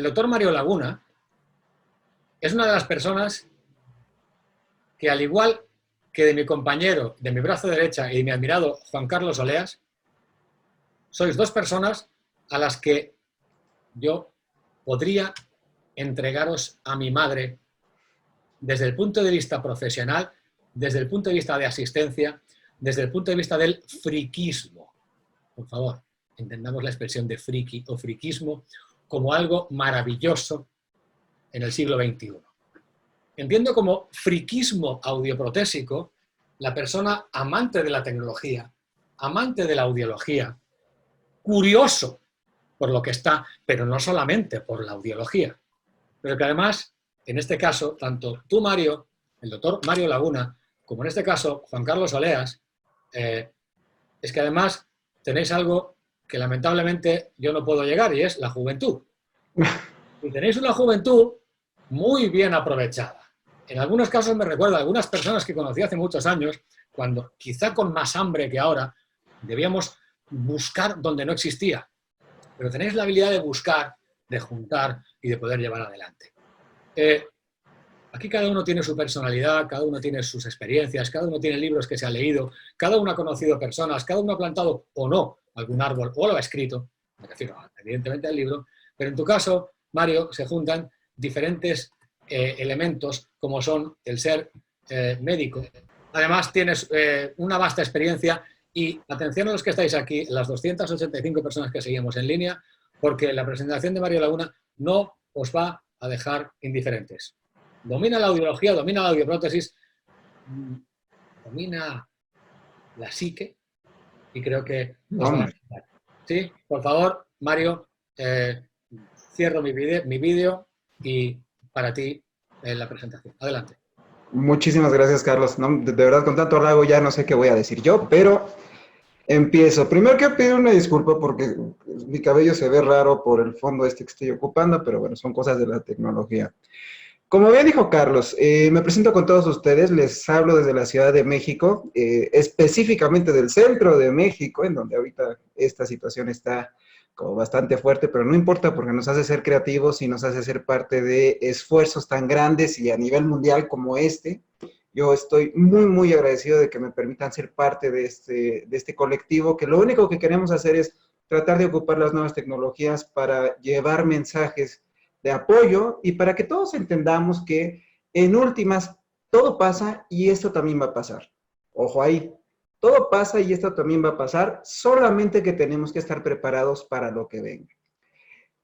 doctor Mario Laguna es una de las personas que, al igual que de mi compañero, de mi brazo derecha y de mi admirado Juan Carlos Oleas, sois dos personas a las que yo podría entregaros a mi madre desde el punto de vista profesional, desde el punto de vista de asistencia, desde el punto de vista del friquismo. Por favor, entendamos la expresión de friki o friquismo como algo maravilloso en el siglo XXI. Entiendo como friquismo audioprotésico la persona amante de la tecnología, amante de la audiología, curioso por lo que está, pero no solamente por la audiología, pero que además, en este caso, tanto tú, Mario, el doctor Mario Laguna, como en este caso, Juan Carlos Oleas, es que además tenéis algo que lamentablemente yo no puedo llegar, y es la juventud. Y tenéis una juventud muy bien aprovechada. En algunos casos me recuerda a algunas personas que conocí hace muchos años, cuando, quizá con más hambre que ahora, debíamos buscar donde no existía. Pero tenéis la habilidad de buscar, de juntar y de poder llevar adelante. Aquí cada uno tiene su personalidad, cada uno tiene sus experiencias, cada uno tiene libros que se ha leído, cada uno ha conocido personas, cada uno ha plantado o no algún árbol o lo ha escrito, me refiero evidentemente al libro, pero en tu caso, Mario, se juntan diferentes elementos como son el ser médico. Además tienes una vasta experiencia y atención a los que estáis aquí, las 285 personas que seguimos en línea, porque la presentación de Mario Laguna no os va a dejar indiferentes. Domina la audiología, domina la audioprótesis, domina la psique y creo que os va a ayudar. Sí, por favor, Mario, cierro mi vídeo y para ti la presentación. Adelante. Muchísimas gracias, Carlos. No, de verdad, con tanto halago ya no sé qué voy a decir yo, pero empiezo. Primero quiero pedir una disculpa porque mi cabello se ve raro por el fondo este que estoy ocupando, pero bueno, son cosas de la tecnología. Como bien dijo Carlos, me presento con todos ustedes, les hablo desde la Ciudad de México, específicamente del centro de México, en donde ahorita esta situación está como bastante fuerte, pero no importa porque nos hace ser creativos y nos hace ser parte de esfuerzos tan grandes y a nivel mundial como este. Yo estoy muy, muy agradecido de que me permitan ser parte de este colectivo, que lo único que queremos hacer es tratar de ocupar las nuevas tecnologías para llevar mensajes de apoyo y para que todos entendamos que en últimas todo pasa y esto también va a pasar. Ojo ahí, todo pasa y esto también va a pasar, solamente que tenemos que estar preparados para lo que venga.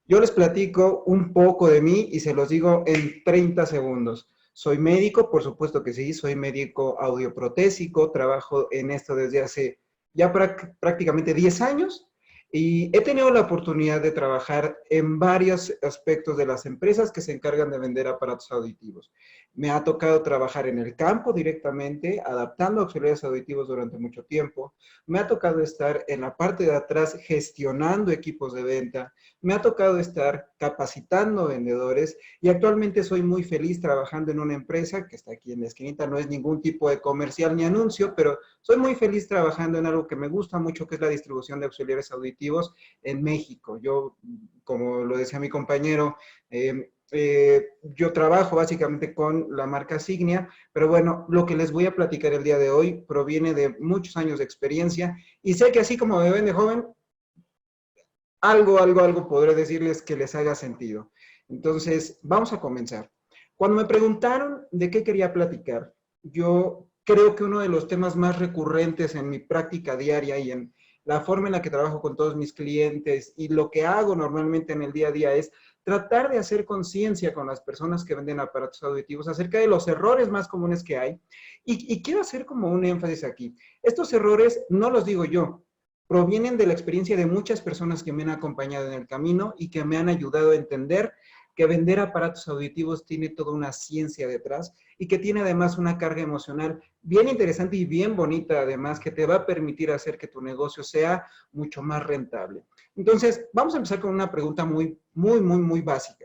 Yo les platico un poco de mí y se los digo en 30 segundos. Soy médico, por supuesto que sí, soy médico audioprotésico, trabajo en esto desde hace ya prácticamente 10 años. Y he tenido la oportunidad de trabajar en varios aspectos de las empresas que se encargan de vender aparatos auditivos. Me ha tocado trabajar en el campo directamente, adaptando auxiliares auditivos durante mucho tiempo. Me ha tocado estar en la parte de atrás gestionando equipos de venta. Me ha tocado estar capacitando vendedores y actualmente soy muy feliz trabajando en una empresa que está aquí en la esquinita. No es ningún tipo de comercial ni anuncio, pero soy muy feliz trabajando en algo que me gusta mucho, que es la distribución de auxiliares auditivos en México. Yo, como lo decía mi compañero, yo trabajo básicamente con la marca Signia, pero bueno, lo que les voy a platicar el día de hoy proviene de muchos años de experiencia y sé que así como me ven de joven, algo podré decirles que les haga sentido. Entonces, vamos a comenzar. Cuando me preguntaron de qué quería platicar, yo creo que uno de los temas más recurrentes en mi práctica diaria y en la forma en la que trabajo con todos mis clientes y lo que hago normalmente en el día a día es tratar de hacer conciencia con las personas que venden aparatos auditivos acerca de los errores más comunes que hay. Y quiero hacer como un énfasis aquí. Estos errores no los digo yo, provienen de la experiencia de muchas personas que me han acompañado en el camino y que me han ayudado a entender que vender aparatos auditivos tiene toda una ciencia detrás y que tiene además una carga emocional bien interesante y bien bonita además que te va a permitir hacer que tu negocio sea mucho más rentable. Entonces, vamos a empezar con una pregunta muy básica.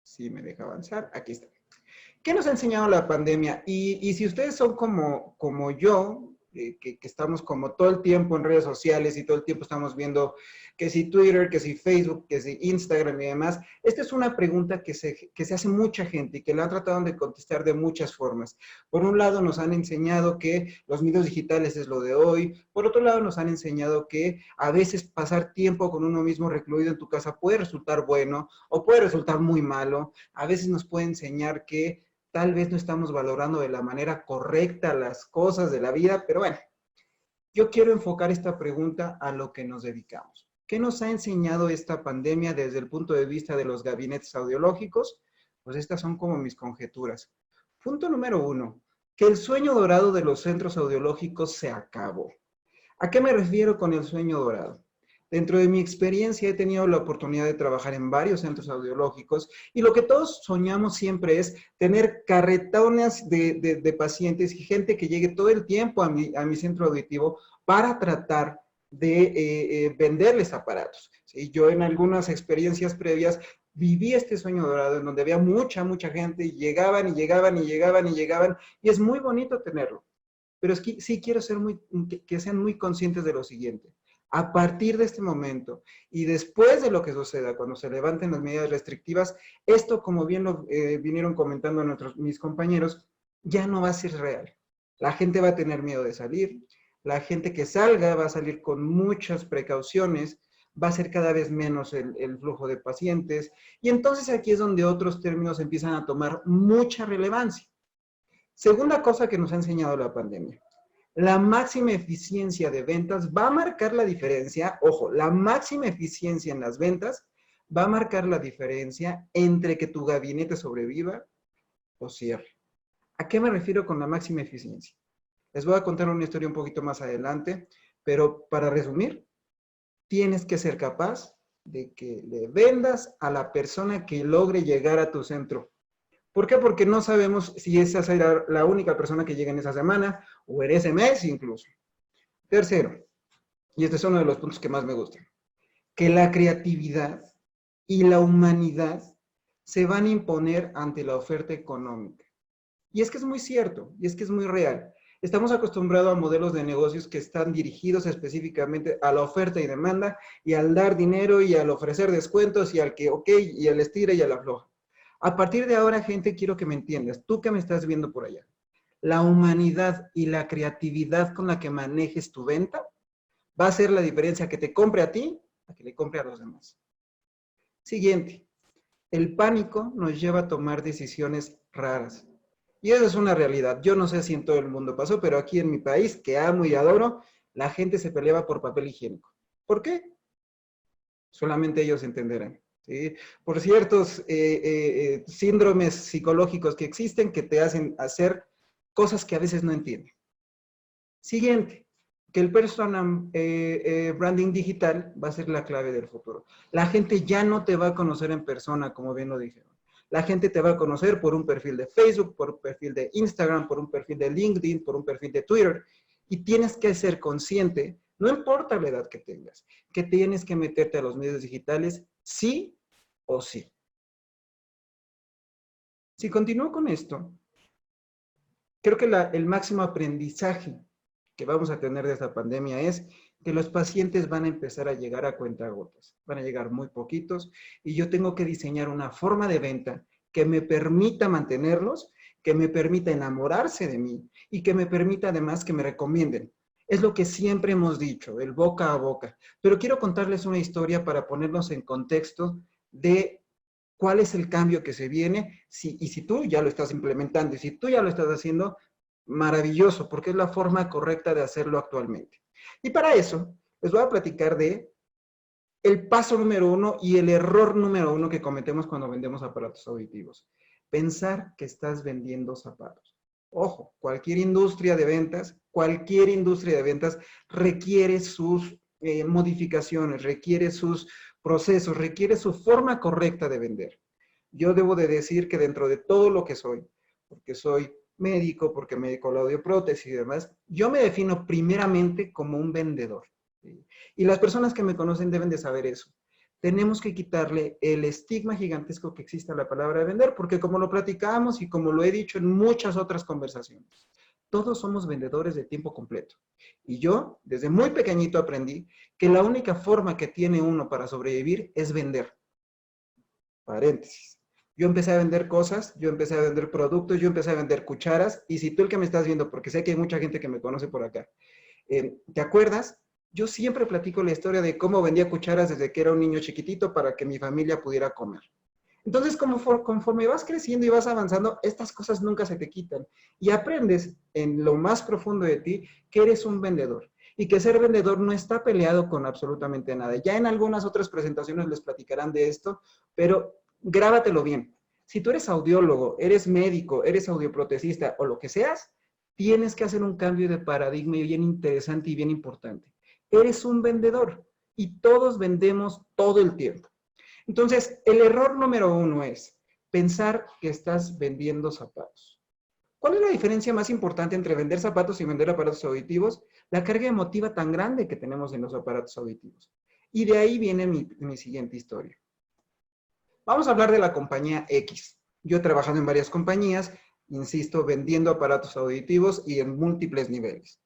Si me deja avanzar, aquí está. ¿Qué nos ha enseñado la pandemia? Y si ustedes son como yo, que estamos como todo el tiempo en redes sociales y todo el tiempo estamos viendo que si Twitter, que si Facebook, que si Instagram y demás. Esta es una pregunta que se hace mucha gente y que la han tratado de contestar de muchas formas. Por un lado nos han enseñado que los medios digitales es lo de hoy. Por otro lado nos han enseñado que a veces pasar tiempo con uno mismo recluido en tu casa puede resultar bueno o puede resultar muy malo. A veces nos puede enseñar que tal vez no estamos valorando de la manera correcta las cosas de la vida, pero bueno, yo quiero enfocar esta pregunta a lo que nos dedicamos. ¿Qué nos ha enseñado esta pandemia desde el punto de vista de los gabinetes audiológicos? Pues estas son como mis conjeturas. Punto número 1, que el sueño dorado de los centros audiológicos se acabó. ¿A qué me refiero con el sueño dorado? Dentro de mi experiencia he tenido la oportunidad de trabajar en varios centros audiológicos y lo que todos soñamos siempre es tener carretones de pacientes y gente que llegue todo el tiempo a mi centro auditivo para tratar de venderles aparatos. ¿Sí? Yo en algunas experiencias previas viví este sueño dorado en donde había mucha gente y llegaban y llegaban y llegaban y llegaban y es muy bonito tenerlo. Pero es que sí quiero que sean muy conscientes de lo siguiente. A partir de este momento y después de lo que suceda, cuando se levanten las medidas restrictivas, esto, como bien lo vinieron comentando mis compañeros, ya no va a ser real. La gente va a tener miedo de salir, la gente que salga va a salir con muchas precauciones, va a ser cada vez menos el flujo de pacientes, y entonces aquí es donde otros términos empiezan a tomar mucha relevancia. Segunda cosa que nos ha enseñado la pandemia. La máxima eficiencia de ventas va a marcar la diferencia, ojo, la máxima eficiencia en las ventas va a marcar la diferencia entre que tu gabinete sobreviva o cierre. ¿A qué me refiero con la máxima eficiencia? Les voy a contar una historia un poquito más adelante, pero para resumir, tienes que ser capaz de que le vendas a la persona que logre llegar a tu centro. ¿Por qué? Porque no sabemos si esa será la única persona que llegue en esa semana o en ese mes incluso. Tercero, y este es uno de los puntos que más me gustan, que la creatividad y la humanidad se van a imponer ante la oferta económica. Y es que es muy cierto, y es que es muy real. Estamos acostumbrados a modelos de negocios que están dirigidos específicamente a la oferta y demanda, y al dar dinero, y al ofrecer descuentos, y al que, ok, y al estira y a la afloja. A partir de ahora, gente, quiero que me entiendas, tú que me estás viendo por allá, la humanidad y la creatividad con la que manejes tu venta va a ser la diferencia que te compre a ti a que le compre a los demás. Siguiente, el pánico nos lleva a tomar decisiones raras. Y eso es una realidad. Yo no sé si en todo el mundo pasó, pero aquí en mi país, que amo y adoro, la gente se peleaba por papel higiénico. ¿Por qué? Solamente ellos entenderán. ¿Sí? Por ciertos síndromes psicológicos que existen que te hacen hacer cosas que a veces no entienden. Siguiente, que el personal branding digital va a ser la clave del futuro. La gente ya no te va a conocer en persona, como bien lo dijeron. La gente te va a conocer por un perfil de Facebook, por un perfil de Instagram, por un perfil de LinkedIn, por un perfil de Twitter. Y tienes que ser consciente, no importa la edad que tengas, que tienes que meterte a los medios digitales sí o sí. Si continúo con esto, creo que el máximo aprendizaje que vamos a tener de esta pandemia es que los pacientes van a empezar a llegar a cuentagotas, van a llegar muy poquitos y yo tengo que diseñar una forma de venta que me permita mantenerlos, que me permita enamorarse de mí y que me permita además que me recomienden. Es lo que siempre hemos dicho, el boca a boca. Pero quiero contarles una historia para ponernos en contexto de cuál es el cambio que se viene y si tú ya lo estás implementando y si tú ya lo estás haciendo, maravilloso, porque es la forma correcta de hacerlo actualmente. Y para eso, les voy a platicar de el paso número 1 y el error número 1 que cometemos cuando vendemos aparatos auditivos. Pensar que estás vendiendo zapatos. Ojo, cualquier industria de ventas requiere sus modificaciones, requiere sus procesos, requiere su forma correcta de vender. Yo debo de decir que dentro de todo lo que soy, porque soy médico, porque me dedico a la audioprótesis y demás, yo me defino primeramente como un vendedor. ¿Sí? Y las personas que me conocen deben de saber eso. Tenemos que quitarle el estigma gigantesco que existe a la palabra vender, porque como lo platicamos y como lo he dicho en muchas otras conversaciones, Todos somos vendedores de tiempo completo. Y yo, desde muy pequeñito, aprendí que la única forma que tiene uno para sobrevivir es vender. Paréntesis. Yo empecé a vender cosas, yo empecé a vender productos, yo empecé a vender cucharas, y si tú el que me estás viendo, porque sé que hay mucha gente que me conoce por acá, ¿te acuerdas? Yo siempre platico la historia de cómo vendía cucharas desde que era un niño chiquitito para que mi familia pudiera comer. Entonces, conforme vas creciendo y vas avanzando, estas cosas nunca se te quitan. Y aprendes en lo más profundo de ti que eres un vendedor. Y que ser vendedor no está peleado con absolutamente nada. Ya en algunas otras presentaciones les platicarán de esto, pero grábatelo bien. Si tú eres audiólogo, eres médico, eres audioprotesista o lo que seas, tienes que hacer un cambio de paradigma bien interesante y bien importante. Eres un vendedor y todos vendemos todo el tiempo. Entonces, el error número 1 es pensar que estás vendiendo zapatos. ¿Cuál es la diferencia más importante entre vender zapatos y vender aparatos auditivos? La carga emotiva tan grande que tenemos en los aparatos auditivos. Y de ahí viene mi siguiente historia. Vamos a hablar de la compañía X. Yo he trabajado en varias compañías, insisto, vendiendo aparatos auditivos y en múltiples niveles.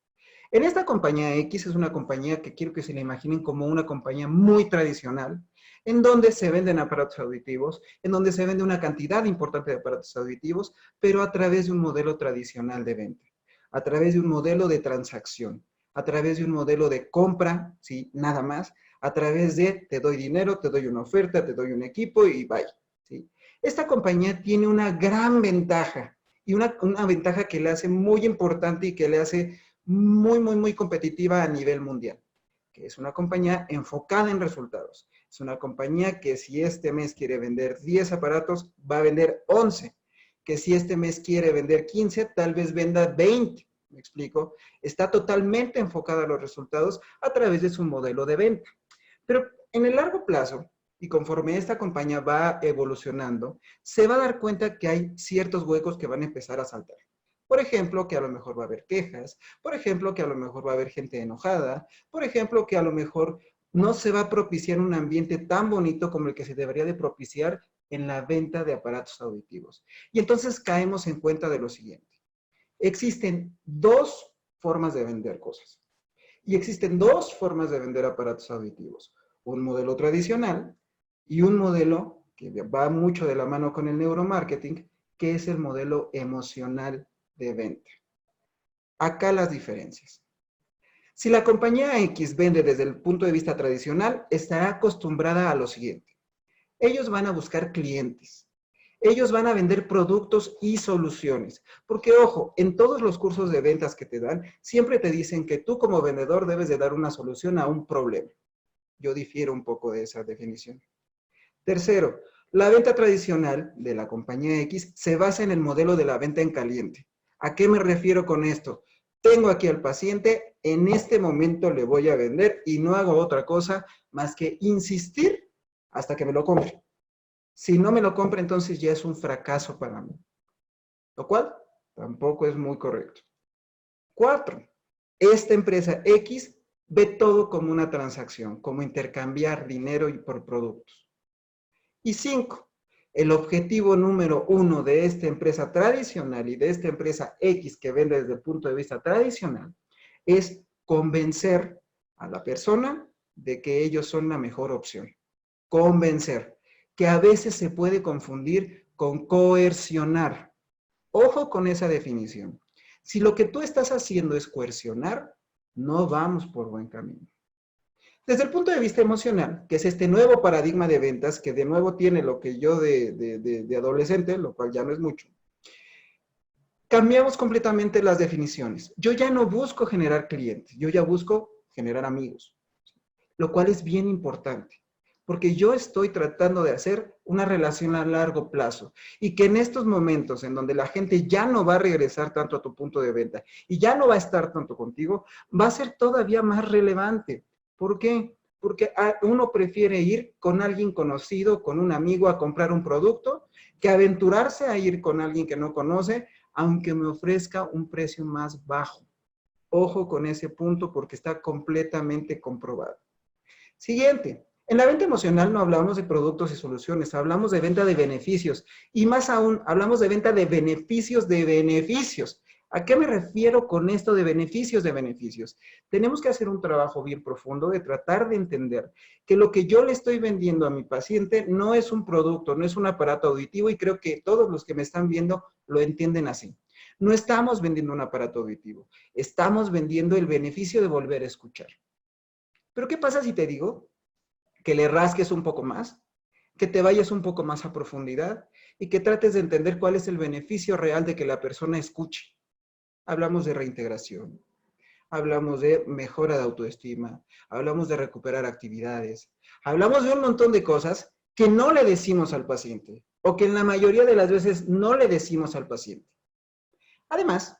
En esta compañía X es una compañía que quiero que se la imaginen como una compañía muy tradicional, en donde se venden aparatos auditivos, en donde se vende una cantidad importante de aparatos auditivos, pero a través de un modelo tradicional de venta, a través de un modelo de transacción, a través de un modelo de compra, ¿sí? Nada más, a través de te doy dinero, te doy una oferta, te doy un equipo y bye, ¿sí? Esta compañía tiene una gran ventaja y una ventaja que le hace muy importante y que le hace muy competitiva a nivel mundial, que es una compañía enfocada en resultados. Es una compañía que si este mes quiere vender 10 aparatos, va a vender 11. Que si este mes quiere vender 15, tal vez venda 20. ¿Me explico? Está totalmente enfocada a los resultados a través de su modelo de venta. Pero en el largo plazo, y conforme esta compañía va evolucionando, se va a dar cuenta que hay ciertos huecos que van a empezar a saltar. Por ejemplo, que a lo mejor va a haber quejas, por ejemplo, que a lo mejor va a haber gente enojada, por ejemplo, que a lo mejor no se va a propiciar un ambiente tan bonito como el que se debería de propiciar en la venta de aparatos auditivos. Y entonces caemos en cuenta de lo siguiente. Existen dos formas de vender cosas. Y existen dos formas de vender aparatos auditivos. Un modelo tradicional y un modelo que va mucho de la mano con el neuromarketing, que es el modelo emocional de venta. Acá las diferencias. Si la compañía X vende desde el punto de vista tradicional, estará acostumbrada a lo siguiente. Ellos van a buscar clientes. Ellos van a vender productos y soluciones. Porque, ojo, en todos los cursos de ventas que te dan, siempre te dicen que tú como vendedor debes de dar una solución a un problema. Yo difiero un poco de esa definición. Tercero, la venta tradicional de la compañía X se basa en el modelo de la venta en caliente. ¿A qué me refiero con esto? Tengo aquí al paciente, en este momento le voy a vender y no hago otra cosa más que insistir hasta que me lo compre. Si no me lo compra, entonces ya es un fracaso para mí. Lo cual tampoco es muy correcto. 4. Esta empresa X ve todo como una transacción, como intercambiar dinero y por productos. Y 5. El objetivo número 1 de esta empresa tradicional y de esta empresa X que vende desde el punto de vista tradicional es convencer a la persona de que ellos son la mejor opción. Convencer, que a veces se puede confundir con coercionar. Ojo con esa definición. Si lo que tú estás haciendo es coercionar, no vamos por buen camino. Desde el punto de vista emocional, que es este nuevo paradigma de ventas, que de nuevo tiene lo que yo de adolescente, lo cual ya no es mucho, cambiamos completamente las definiciones. Yo ya no busco generar clientes, yo ya busco generar amigos, lo cual es bien importante, porque yo estoy tratando de hacer una relación a largo plazo y que en estos momentos en donde la gente ya no va a regresar tanto a tu punto de venta y ya no va a estar tanto contigo, va a ser todavía más relevante. ¿Por qué? Porque uno prefiere ir con alguien conocido, con un amigo a comprar un producto, que aventurarse a ir con alguien que no conoce, aunque me ofrezca un precio más bajo. Ojo con ese punto porque está completamente comprobado. Siguiente. En la venta emocional no hablamos de productos y soluciones, hablamos de venta de beneficios. Y más aún, hablamos de venta de beneficios de beneficios. ¿A qué me refiero con esto de beneficios de beneficios? Tenemos que hacer un trabajo bien profundo de tratar de entender que lo que yo le estoy vendiendo a mi paciente no es un producto, no es un aparato auditivo, y creo que todos los que me están viendo lo entienden así. No estamos vendiendo un aparato auditivo, estamos vendiendo el beneficio de volver a escuchar. Pero ¿qué pasa si te digo que le rasques un poco más, que te vayas un poco más a profundidad y que trates de entender cuál es el beneficio real de que la persona escuche? Hablamos de reintegración, hablamos de mejora de autoestima, hablamos de recuperar actividades, hablamos de un montón de cosas que no le decimos al paciente, o que en la mayoría de las veces no le decimos al paciente. Además,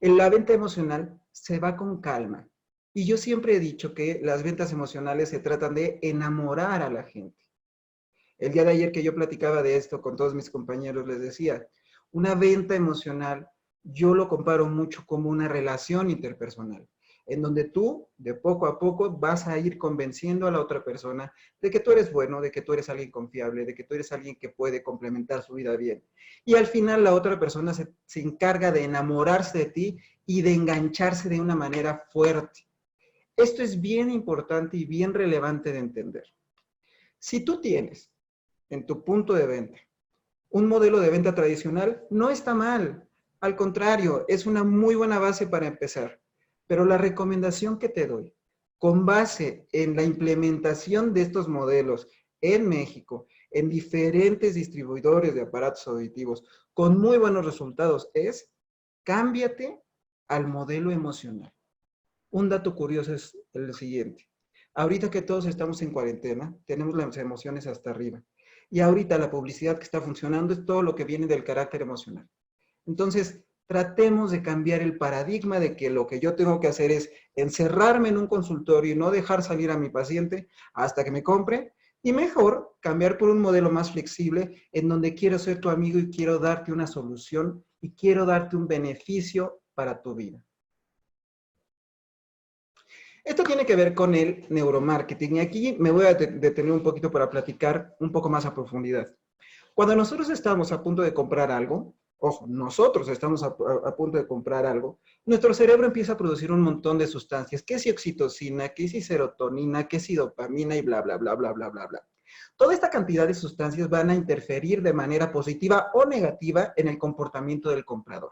en la venta emocional se va con calma. Y yo siempre he dicho que las ventas emocionales se tratan de enamorar a la gente. El día de ayer que yo platicaba de esto con todos mis compañeros, les decía, una venta emocional yo lo comparo mucho como una relación interpersonal, en donde tú, de poco a poco, vas a ir convenciendo a la otra persona de que tú eres bueno, de que tú eres alguien confiable, de que tú eres alguien que puede complementar su vida bien. Y al final la otra persona se encarga de enamorarse de ti y de engancharse de una manera fuerte. Esto es bien importante y bien relevante de entender. Si tú tienes en tu punto de venta un modelo de venta tradicional, no está mal. Al contrario, es una muy buena base para empezar. Pero la recomendación que te doy, con base en la implementación de estos modelos en México, en diferentes distribuidores de aparatos auditivos, con muy buenos resultados, es cámbiate al modelo emocional. Un dato curioso es el siguiente. Ahorita que todos estamos en cuarentena, tenemos las emociones hasta arriba. Y ahorita la publicidad que está funcionando es todo lo que viene del carácter emocional. Entonces, tratemos de cambiar el paradigma de que lo que yo tengo que hacer es encerrarme en un consultorio y no dejar salir a mi paciente hasta que me compre, y mejor cambiar por un modelo más flexible en donde quiero ser tu amigo y quiero darte una solución y quiero darte un beneficio para tu vida. Esto tiene que ver con el neuromarketing, y aquí me voy a detener un poquito para platicar un poco más a profundidad. Cuando nosotros estamos a punto de comprar algo, ojo, nosotros estamos a punto de comprar algo, nuestro cerebro empieza a producir un montón de sustancias, que si oxitocina, que si serotonina, que si dopamina y bla, bla, bla, bla, bla, bla, bla. Toda esta cantidad de sustancias van a interferir de manera positiva o negativa en el comportamiento del comprador.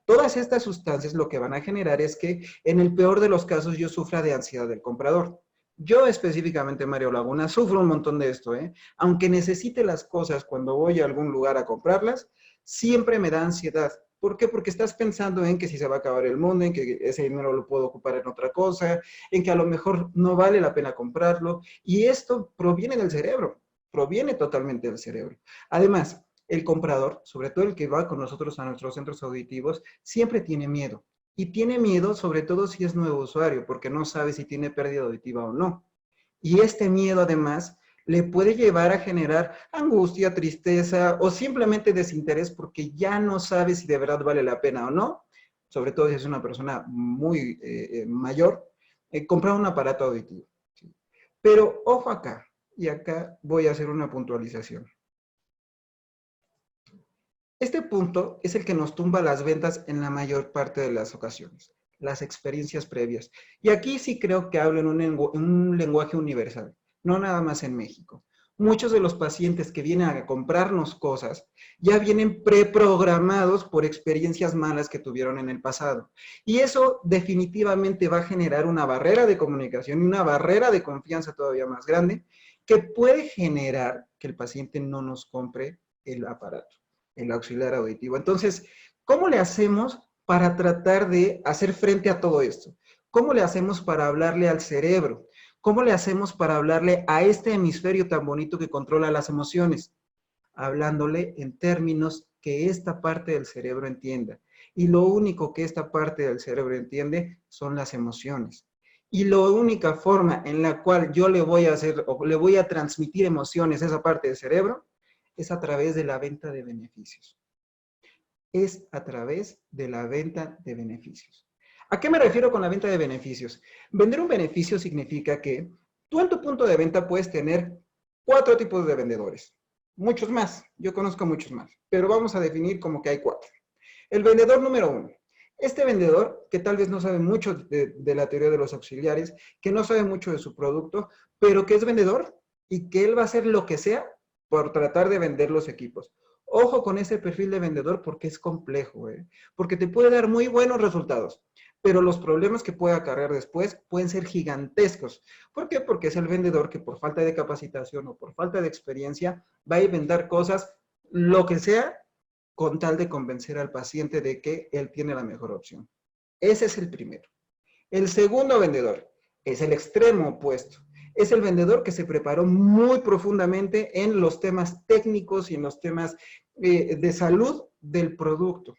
Todas estas sustancias lo que van a generar es que en el peor de los casos yo sufra de ansiedad del comprador. Yo específicamente, Mario Laguna, sufro un montón de esto, ¿eh? Aunque necesite las cosas cuando voy a algún lugar a comprarlas, siempre me da ansiedad. ¿Por qué? Porque estás pensando en que si se va a acabar el mundo, en que ese dinero lo puedo ocupar en otra cosa, en que a lo mejor no vale la pena comprarlo. Y esto proviene del cerebro, proviene totalmente del cerebro. Además, el comprador, sobre todo el que va con nosotros a nuestros centros auditivos, siempre tiene miedo. Y tiene miedo sobre todo si es nuevo usuario, porque no sabe si tiene pérdida auditiva o no. Y este miedo además le puede llevar a generar angustia, tristeza o simplemente desinterés porque ya no sabe si de verdad vale la pena o no, sobre todo si es una persona muy mayor, comprar un aparato auditivo. ¿Sí? Pero ojo acá, y acá voy a hacer una puntualización. Este punto es el que nos tumba las ventas en la mayor parte de las ocasiones, las experiencias previas. Y aquí sí creo que hablo en un lenguaje universal, no nada más en México. Muchos de los pacientes que vienen a comprarnos cosas ya vienen preprogramados por experiencias malas que tuvieron en el pasado. Y eso definitivamente va a generar una barrera de comunicación y una barrera de confianza todavía más grande que puede generar que el paciente no nos compre el aparato, el auxiliar auditivo. Entonces, ¿cómo le hacemos para tratar de hacer frente a todo esto? ¿Cómo le hacemos para hablarle al cerebro? ¿Cómo le hacemos para hablarle a este hemisferio tan bonito que controla las emociones? Hablándole en términos que esta parte del cerebro entienda. Y lo único que esta parte del cerebro entiende son las emociones. Y la única forma en la cual yo le voy a hacer o le voy a transmitir emociones a esa parte del cerebro es a través de la venta de beneficios. Es a través de la venta de beneficios. ¿A qué me refiero con la venta de beneficios? Vender un beneficio significa que tú en tu punto de venta puedes tener 4 tipos de vendedores. Muchos más, yo conozco muchos más, pero vamos a definir como que hay 4. El vendedor número 1, Este vendedor, que tal vez no sabe mucho de la teoría de los auxiliares, que no sabe mucho de su producto, pero que es vendedor y que él va a hacer lo que sea por tratar de vender los equipos. Ojo con ese perfil de vendedor porque es complejo, porque te puede dar muy buenos resultados, pero los problemas que puede acarrear después pueden ser gigantescos. ¿Por qué? Porque es el vendedor que por falta de capacitación o por falta de experiencia va a vender cosas, lo que sea, con tal de convencer al paciente de que él tiene la mejor opción. Ese es el primero. El segundo vendedor es el extremo opuesto. Es el vendedor que se preparó muy profundamente en los temas técnicos y en los temas de salud del producto.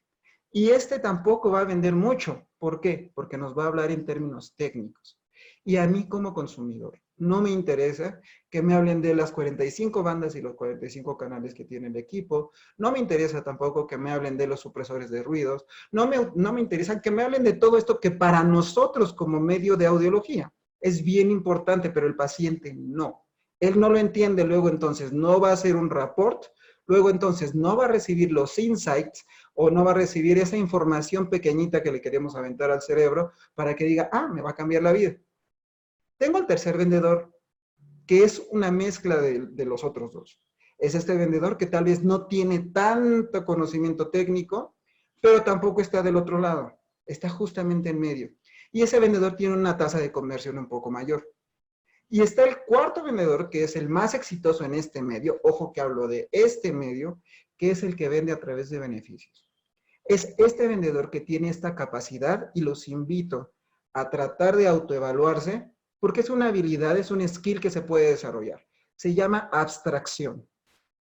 Y este tampoco va a vender mucho. ¿Por qué? Porque nos va a hablar en términos técnicos. Y a mí como consumidor, no me interesa que me hablen de las 45 bandas y los 45 canales que tiene el equipo. No me interesa tampoco que me hablen de los supresores de ruidos. No me interesa que me hablen de todo esto que para nosotros como medio de audiología es bien importante, pero el paciente no. Él no lo entiende, luego entonces no va a hacer un report, luego entonces no va a recibir los insights o no va a recibir esa información pequeñita que le queremos aventar al cerebro para que diga, ah, me va a cambiar la vida. Tengo el tercer vendedor, que es una mezcla de los otros dos. Es este vendedor que tal vez no tiene tanto conocimiento técnico, pero tampoco está del otro lado. Está justamente en medio. Y ese vendedor tiene una tasa de conversión un poco mayor. Y está el cuarto vendedor, que es el más exitoso en este medio. Ojo que hablo de este medio, que es el que vende a través de beneficios. Es este vendedor que tiene esta capacidad y los invito a tratar de autoevaluarse porque es una habilidad, es un skill que se puede desarrollar. Se llama abstracción.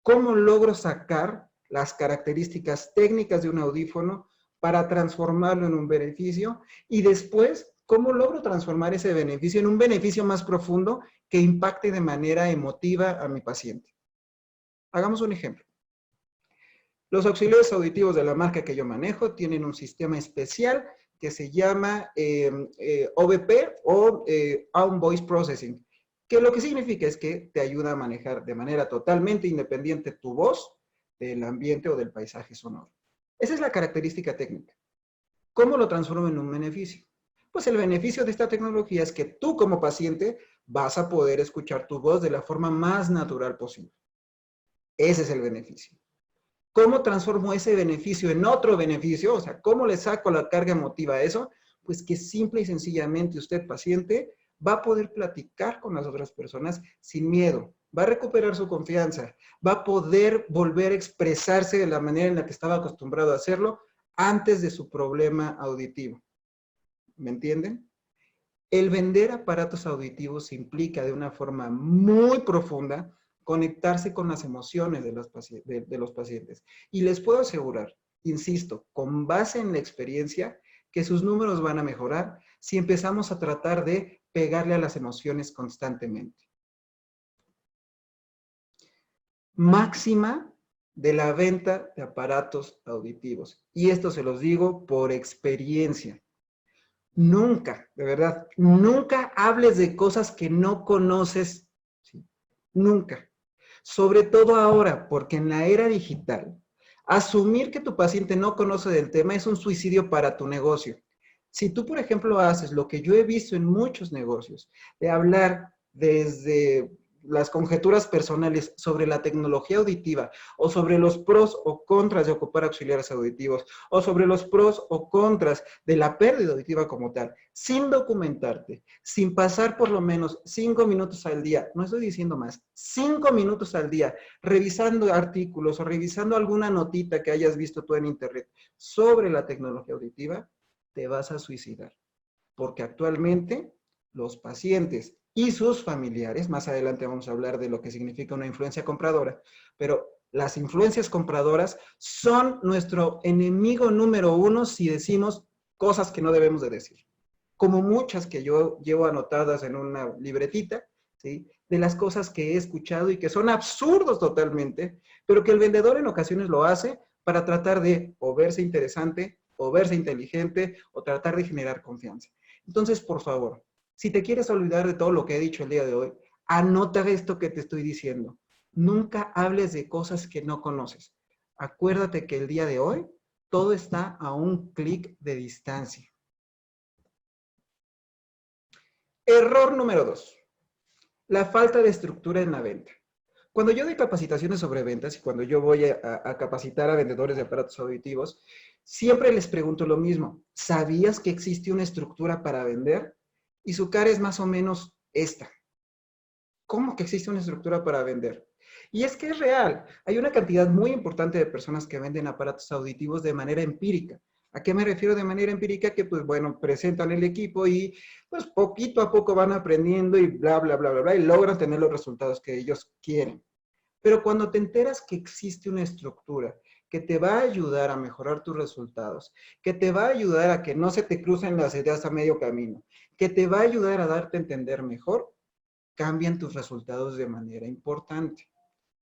¿Cómo logro sacar las características técnicas de un audífono para transformarlo en un beneficio? Y después, ¿cómo logro transformar ese beneficio en un beneficio más profundo que impacte de manera emotiva a mi paciente? Hagamos un ejemplo. Los auxiliares auditivos de la marca que yo manejo tienen un sistema especial que se llama OVP o On Voice Processing, que lo que significa es que te ayuda a manejar de manera totalmente independiente tu voz del ambiente o del paisaje sonoro. Esa es la característica técnica. ¿Cómo lo transformo en un beneficio? Pues el beneficio de esta tecnología es que tú como paciente vas a poder escuchar tu voz de la forma más natural posible. Ese es el beneficio. ¿Cómo transformo ese beneficio en otro beneficio? O sea, ¿cómo le saco la carga emotiva a eso? Pues que simple y sencillamente usted, paciente, va a poder platicar con las otras personas sin miedo, va a recuperar su confianza, va a poder volver a expresarse de la manera en la que estaba acostumbrado a hacerlo antes de su problema auditivo. ¿Me entienden? El vender aparatos auditivos implica de una forma muy profunda conectarse con las emociones de los pacientes. Y les puedo asegurar, insisto, con base en la experiencia, que sus números van a mejorar si empezamos a tratar de pegarle a las emociones constantemente. Máxima de la venta de aparatos auditivos. Y esto se los digo por experiencia. Nunca, de verdad, nunca hables de cosas que no conoces. ¿Sí? Nunca. Sobre todo ahora, porque en la era digital, asumir que tu paciente no conoce del tema es un suicidio para tu negocio. Si tú, por ejemplo, haces lo que yo he visto en muchos negocios, de hablar desde las conjeturas personales sobre la tecnología auditiva o sobre los pros o contras de ocupar auxiliares auditivos o sobre los pros o contras de la pérdida auditiva como tal, sin documentarte, sin pasar por lo menos 5 minutos al día, no estoy diciendo más, 5 minutos al día, revisando artículos o revisando alguna notita que hayas visto tú en internet sobre la tecnología auditiva, te vas a suicidar. Porque actualmente los pacientes y sus familiares, más adelante vamos a hablar de lo que significa una influencia compradora, pero las influencias compradoras son nuestro enemigo número uno si decimos cosas que no debemos de decir. Como muchas que yo llevo anotadas en una libretita, ¿sí? De las cosas que he escuchado y que son absurdos totalmente, pero que el vendedor en ocasiones lo hace para tratar de o verse interesante, o verse inteligente, o tratar de generar confianza. Entonces, por favor, si te quieres olvidar de todo lo que he dicho el día de hoy, anota esto que te estoy diciendo. Nunca hables de cosas que no conoces. Acuérdate que el día de hoy Todo está a un clic de distancia. Error número 2. La falta de estructura en la venta. Cuando yo doy capacitaciones sobre ventas y cuando yo voy a capacitar a vendedores de aparatos auditivos, siempre les pregunto lo mismo. ¿Sabías que existe una estructura para vender? Y su cara es más o menos esta. ¿Cómo que existe una estructura para vender? Y es que es real. Hay una cantidad muy importante de personas que venden aparatos auditivos de manera empírica. ¿A qué me refiero de manera empírica? Que, pues, bueno, presentan el equipo y, pues, poquito a poco van aprendiendo y bla, bla, bla, bla, bla, y logran tener los resultados que ellos quieren. Pero cuando te enteras que existe una estructura que te va a ayudar a mejorar tus resultados, que te va a ayudar a que no se te crucen las ideas a medio camino, que te va a ayudar a darte a entender mejor, cambian tus resultados de manera importante.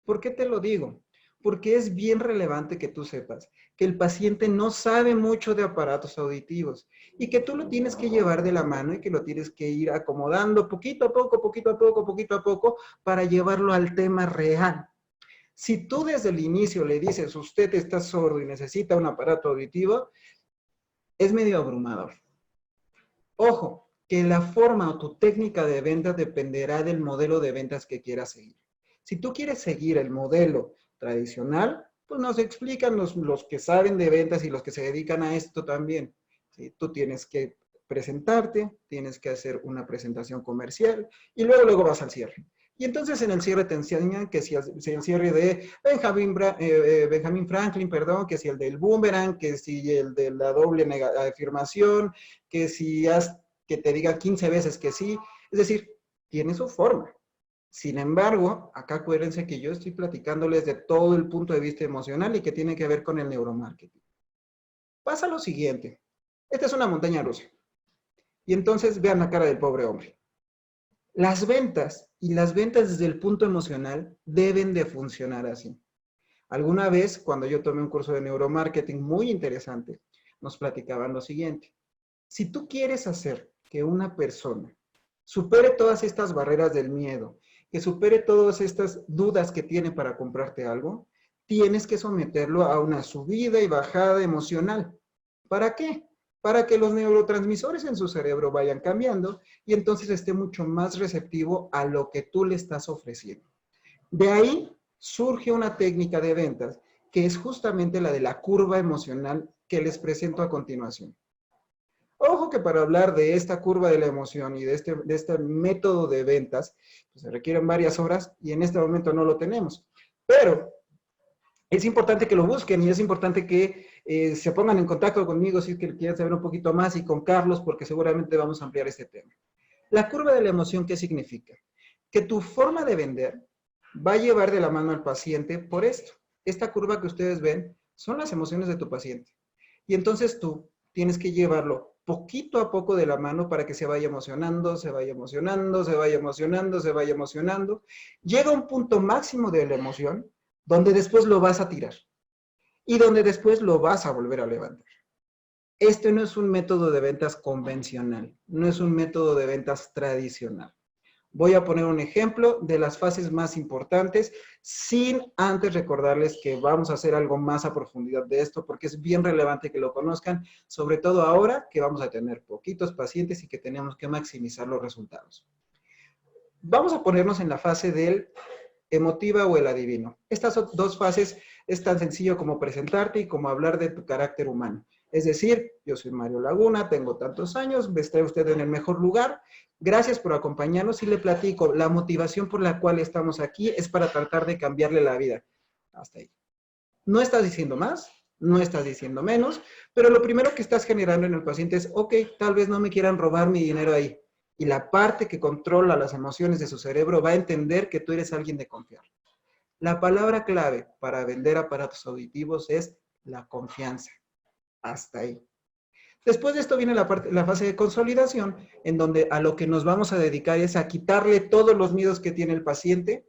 ¿Por qué te lo digo? Porque es bien relevante que tú sepas que el paciente no sabe mucho de aparatos auditivos y que tú lo tienes que llevar de la mano y que lo tienes que ir acomodando poquito a poco, poquito a poco, poquito a poco para llevarlo al tema real. Si tú desde el inicio le dices, usted está sordo y necesita un aparato auditivo, es medio abrumador. Ojo, que la forma o tu técnica de venta dependerá del modelo de ventas que quieras seguir. Si tú quieres seguir el modelo tradicional, pues nos explican los que saben de ventas y los que se dedican a esto también. ¿Sí? Tú tienes que presentarte, tienes que hacer una presentación comercial y luego vas al cierre. Y entonces en el cierre te enseñan que si el cierre de Benjamin Franklin, perdón, que si el del boomerang, que si el de la doble afirmación, que si que te diga 15 veces que sí. Es decir, tiene su forma. Sin embargo, acá acuérdense que yo estoy platicándoles de todo el punto de vista emocional y que tiene que ver con el neuromarketing. Pasa lo siguiente. Esta es una montaña rusa. Y entonces vean la cara del pobre hombre. Las ventas y las ventas desde el punto emocional deben de funcionar así. Alguna vez, cuando yo tomé un curso de neuromarketing muy interesante, nos platicaban lo siguiente. Si tú quieres hacer que una persona supere todas estas barreras del miedo, que supere todas estas dudas que tiene para comprarte algo, tienes que someterlo a una subida y bajada emocional. ¿Para qué? Para que los neurotransmisores en su cerebro vayan cambiando y entonces esté mucho más receptivo a lo que tú le estás ofreciendo. De ahí surge una técnica de ventas que es justamente la de la curva emocional que les presento a continuación. Ojo que para hablar de esta curva de la emoción y de este método de ventas, pues se requieren varias horas y en este momento no lo tenemos. Pero es importante que lo busquen y es importante que se pongan en contacto conmigo si es que quieren saber un poquito más y con Carlos porque seguramente vamos a ampliar este tema. La curva de la emoción, ¿qué significa? Que tu forma de vender va a llevar de la mano al paciente por esto. Esta curva que ustedes ven son las emociones de tu paciente. Y entonces tú tienes que llevarlo poquito a poco de la mano para que se vaya emocionando, se vaya emocionando, se vaya emocionando, se vaya emocionando. Llega un punto máximo de la emoción donde después lo vas a tirar y donde después lo vas a volver a levantar. Este no es un método de ventas convencional, no es un método de ventas tradicional. Voy a poner un ejemplo de las fases más importantes, sin antes recordarles que vamos a hacer algo más a profundidad de esto, porque es bien relevante que lo conozcan, sobre todo ahora que vamos a tener poquitos pacientes y que tenemos que maximizar los resultados. Vamos a ponernos en la fase del emotiva o el adivino. Estas dos fases es tan sencillo como presentarte y como hablar de tu carácter humano. Es decir, yo soy Mario Laguna, tengo tantos años, está usted en el mejor lugar. Gracias por acompañarnos y le platico. La motivación por la cual estamos aquí es para tratar de cambiarle la vida. Hasta ahí. No estás diciendo más, no estás diciendo menos, pero lo primero que estás generando en el paciente es, ok, tal vez no me quieran robar mi dinero ahí. Y la parte que controla las emociones de su cerebro va a entender que tú eres alguien de confiar. La palabra clave para vender aparatos auditivos es la confianza. Hasta ahí. Después de esto viene la fase de consolidación, en donde a lo que nos vamos a dedicar es a quitarle todos los miedos que tiene el paciente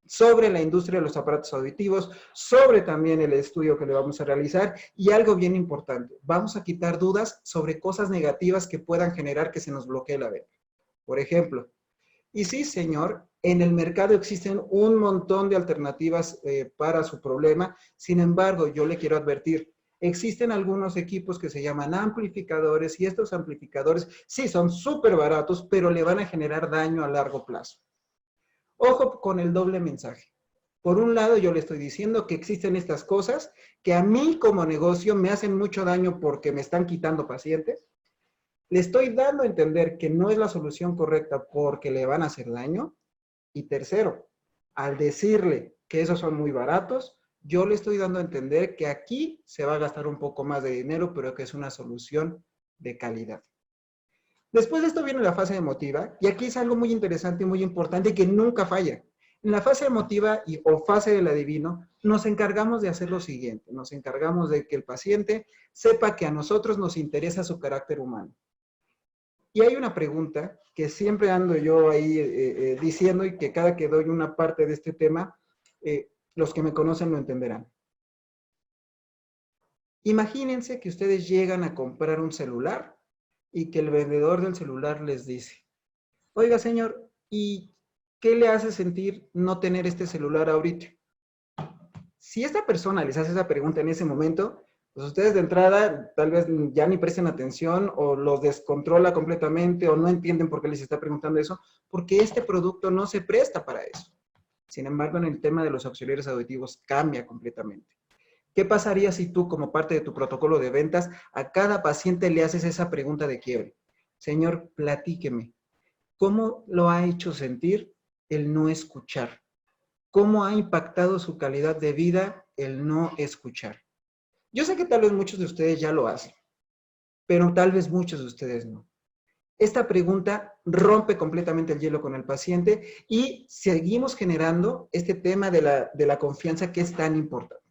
sobre la industria de los aparatos auditivos, sobre también el estudio que le vamos a realizar y algo bien importante, vamos a quitar dudas sobre cosas negativas que puedan generar que se nos bloquee la venta. Por ejemplo, y sí, señor, en el mercado existen un montón de alternativas para su problema, sin embargo, yo le quiero advertir, Existen algunos equipos que se llaman amplificadores y estos amplificadores sí son súper baratos, pero le van a generar daño a largo plazo. Ojo con el doble mensaje. Por un lado, yo le estoy diciendo que existen estas cosas que a mí como negocio me hacen mucho daño porque me están quitando pacientes. Le estoy dando a entender que no es la solución correcta porque le van a hacer daño. Y tercero, al decirle que esos son muy baratos, yo le estoy dando a entender que aquí se va a gastar un poco más de dinero, pero que es una solución de calidad. Después de esto viene la fase emotiva, y aquí es algo muy interesante y muy importante que nunca falla. En la fase emotiva o fase del adivino, nos encargamos de hacer lo siguiente, nos encargamos de que el paciente sepa que a nosotros nos interesa su carácter humano. Y hay una pregunta que siempre ando yo ahí diciendo y que cada que doy una parte de este tema, los que me conocen lo entenderán. Imagínense que ustedes llegan a comprar un celular y que el vendedor del celular les dice, oiga señor, ¿y qué le hace sentir no tener este celular ahorita? Si esta persona les hace esa pregunta en ese momento, pues ustedes de entrada tal vez ya ni presten atención o los descontrola completamente o no entienden por qué les está preguntando eso, porque este producto no se presta para eso. Sin embargo, en el tema de los auxiliares auditivos cambia completamente. ¿Qué pasaría si tú, como parte de tu protocolo de ventas, a cada paciente le haces esa pregunta de quiebre? Señor, platíqueme, ¿cómo lo ha hecho sentir el no escuchar? ¿Cómo ha impactado su calidad de vida el no escuchar? Yo sé que tal vez muchos de ustedes ya lo hacen, pero tal vez muchos de ustedes no. Esta pregunta rompe completamente el hielo con el paciente y seguimos generando este tema de la confianza que es tan importante.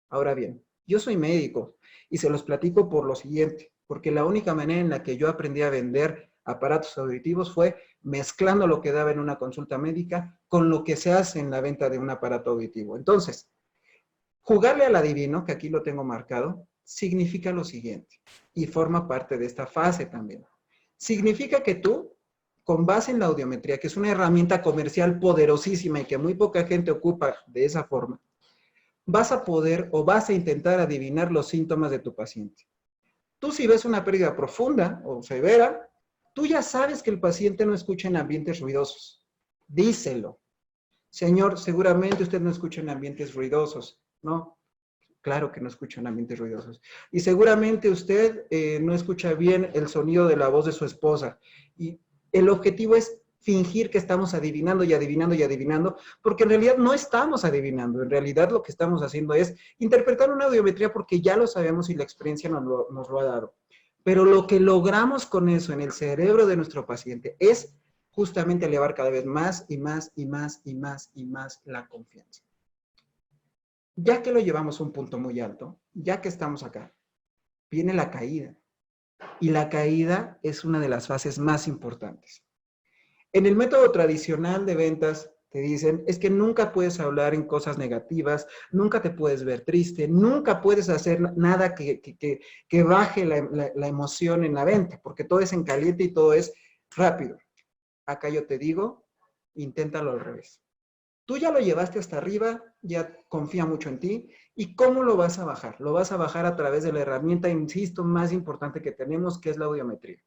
Ahora bien, yo soy médico y se los platico por lo siguiente, porque la única manera en la que yo aprendí a vender aparatos auditivos fue mezclando lo que daba en una consulta médica con lo que se hace en la venta de un aparato auditivo. Entonces, jugarle al adivino, que aquí lo tengo marcado, significa lo siguiente, y forma parte de esta fase también. Significa que tú, con base en la audiometría, que es una herramienta comercial poderosísima y que muy poca gente ocupa de esa forma, vas a poder o vas a intentar adivinar los síntomas de tu paciente. Tú si ves una pérdida profunda o severa, tú ya sabes que el paciente no escucha en ambientes ruidosos. Díselo. Señor, seguramente usted no escucha en ambientes ruidosos, ¿no? Claro que no escucha en ambientes ruidosos. Y seguramente usted no escucha bien el sonido de la voz de su esposa. Y el objetivo es fingir que estamos adivinando y adivinando y adivinando, porque en realidad no estamos adivinando. En realidad lo que estamos haciendo es interpretar una audiometría porque ya lo sabemos y la experiencia nos lo ha dado. Pero lo que logramos con eso en el cerebro de nuestro paciente es justamente elevar cada vez más y más y más y más y más la confianza. Ya que lo llevamos a un punto muy alto, ya que estamos acá, viene la caída. Y la caída es una de las fases más importantes. En el método tradicional de ventas te dicen, es que nunca puedes hablar en cosas negativas, nunca te puedes ver triste, nunca puedes hacer nada que baje la emoción en la venta, porque todo es en caliente y todo es rápido. Acá yo te digo, inténtalo al revés. Tú ya lo llevaste hasta arriba, ya confía mucho en ti. ¿Y cómo lo vas a bajar? Lo vas a bajar a través de la herramienta, insisto, más importante que tenemos, que es la audiometría.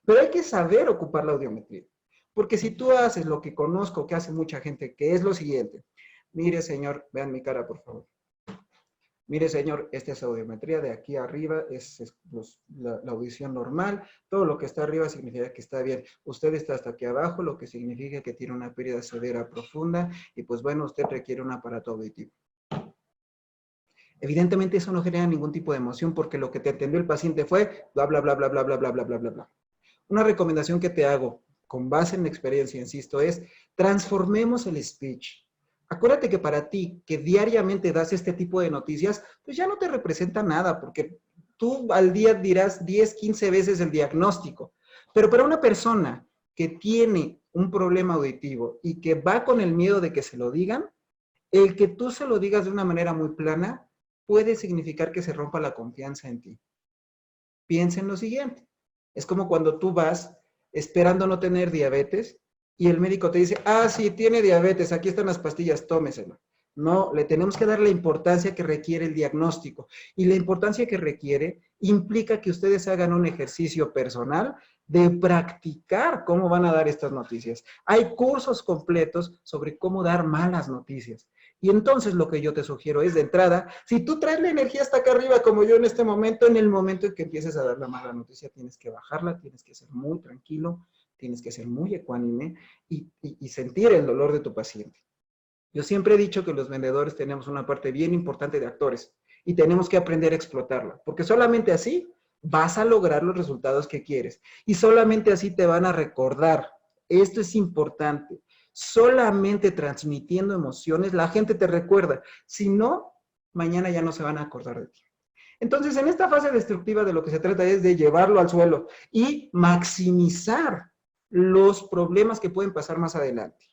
Pero hay que saber ocupar la audiometría. Porque si tú haces lo que conozco que hace mucha gente, que es lo siguiente. Mire, señor, vean mi cara, por favor. Mire, señor, esta es audiometría, de aquí arriba es la audición normal, todo lo que está arriba significa que está bien. Usted está hasta aquí abajo, lo que significa que tiene una pérdida severa profunda y pues bueno, usted requiere un aparato auditivo. Evidentemente eso no genera ningún tipo de emoción porque lo que te entendió el paciente fue bla, bla, bla, bla, bla, bla, bla, bla, bla, bla, bla. Una recomendación que te hago con base en la experiencia, insisto, es transformemos el speech. Acuérdate que para ti, que diariamente das este tipo de noticias, pues ya no te representa nada, porque tú al día dirás 10, 15 veces el diagnóstico. Pero para una persona que tiene un problema auditivo y que va con el miedo de que se lo digan, el que tú se lo digas de una manera muy plana puede significar que se rompa la confianza en ti. Piensa en lo siguiente. Es como cuando tú vas esperando no tener diabetes y el médico te dice, ah, sí, tiene diabetes, aquí están las pastillas, tómeselo. No, le tenemos que dar la importancia que requiere el diagnóstico. Y la importancia que requiere implica que ustedes hagan un ejercicio personal de practicar cómo van a dar estas noticias. Hay cursos completos sobre cómo dar malas noticias. Y entonces lo que yo te sugiero es, de entrada, si tú traes la energía hasta acá arriba, como yo en este momento, en el momento en que empieces a dar la mala noticia, tienes que bajarla, tienes que ser muy tranquilo, tienes que ser muy ecuánime y sentir el dolor de tu paciente. Yo siempre he dicho que los vendedores tenemos una parte bien importante de actores y tenemos que aprender a explotarla, porque solamente así vas a lograr los resultados que quieres y solamente así te van a recordar. Esto es importante. Solamente transmitiendo emociones la gente te recuerda. Si no, mañana ya no se van a acordar de ti. Entonces, en esta fase destructiva de lo que se trata es de llevarlo al suelo y maximizar los problemas que pueden pasar más adelante.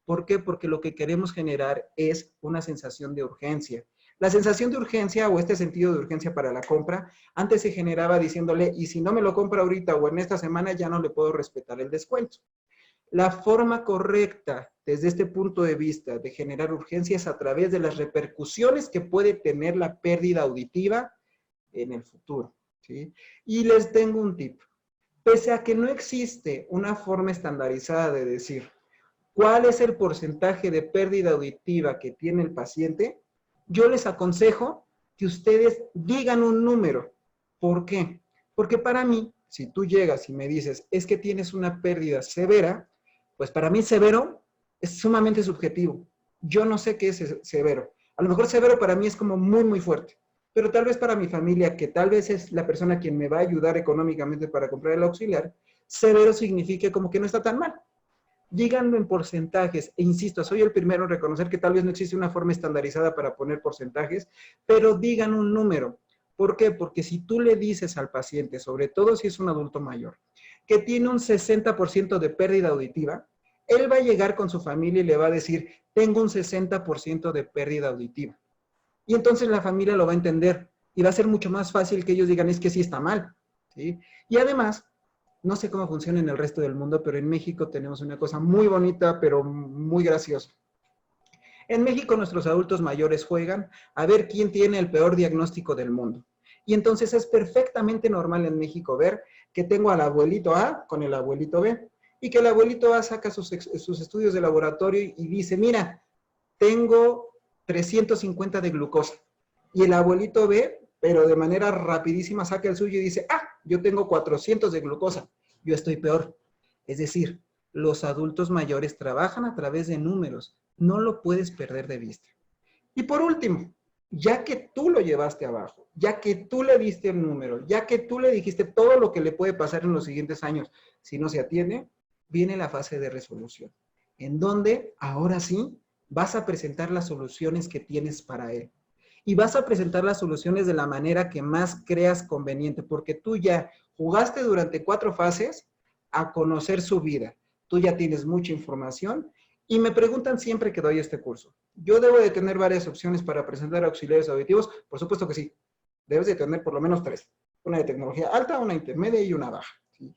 ¿Por qué? Porque lo que queremos generar es una sensación de urgencia. La sensación de urgencia o este sentido de urgencia para la compra, antes se generaba diciéndole, y si no me lo compra ahorita o en esta semana, ya no le puedo respetar el descuento. La forma correcta desde este punto de vista de generar urgencia es a través de las repercusiones que puede tener la pérdida auditiva en el futuro, ¿sí? Y les tengo un tip. Pese a que no existe una forma estandarizada de decir cuál es el porcentaje de pérdida auditiva que tiene el paciente, yo les aconsejo que ustedes digan un número. ¿Por qué? Porque para mí, si tú llegas y me dices, es que tienes una pérdida severa, pues para mí severo es sumamente subjetivo. Yo no sé qué es severo. A lo mejor severo para mí es como muy, muy fuerte. Pero tal vez para mi familia, que tal vez es la persona quien me va a ayudar económicamente para comprar el auxiliar, severo significa como que no está tan mal. Díganlo en porcentajes, e insisto, soy el primero en reconocer que tal vez no existe una forma estandarizada para poner porcentajes, pero digan un número. ¿Por qué? Porque si tú le dices al paciente, sobre todo si es un adulto mayor, que tiene un 60% de pérdida auditiva, él va a llegar con su familia y le va a decir, tengo un 60% de pérdida auditiva. Y entonces la familia lo va a entender y va a ser mucho más fácil que ellos digan, es que sí está mal, ¿sí? Y además, no sé cómo funciona en el resto del mundo, pero en México tenemos una cosa muy bonita, pero muy graciosa. En México nuestros adultos mayores juegan a ver quién tiene el peor diagnóstico del mundo. Y entonces es perfectamente normal en México ver que tengo al abuelito A con el abuelito B y que el abuelito A saca sus estudios de laboratorio y dice, mira, tengo 350 de glucosa. Y el abuelito B, pero de manera rapidísima, saca el suyo y dice, ah, yo tengo 400 de glucosa, yo estoy peor. Es decir, los adultos mayores trabajan a través de números, no lo puedes perder de vista. Y por último, ya que tú lo llevaste abajo, ya que tú le diste el número, ya que tú le dijiste todo lo que le puede pasar en los siguientes años, si no se atiende, viene la fase de resolución, en donde ahora sí vas a presentar las soluciones que tienes para él. Y vas a presentar las soluciones de la manera que más creas conveniente, porque tú ya jugaste durante 4 fases a conocer su vida. Tú ya tienes mucha información y me preguntan siempre que doy este curso. ¿Yo debo de tener varias opciones para presentar auxiliares auditivos? Por supuesto que sí. Debes de tener por lo menos 3. Una de tecnología alta, una intermedia y una baja, ¿sí?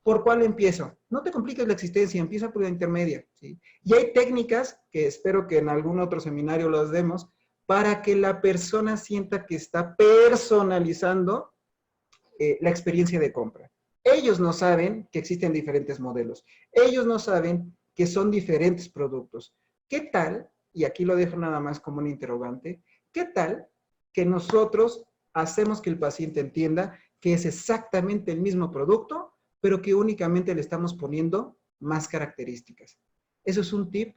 ¿Por cuál empiezo? No te compliques la existencia, empieza por la intermedia, ¿sí? Y hay técnicas que espero que en algún otro seminario las demos para que la persona sienta que está personalizando la experiencia de compra. Ellos no saben que existen diferentes modelos. Ellos no saben que son diferentes productos. ¿Qué tal? Y aquí lo dejo nada más como un interrogante. ¿Qué tal que nosotros hacemos que el paciente entienda que es exactamente el mismo producto, pero que únicamente le estamos poniendo más características? Eso es un tip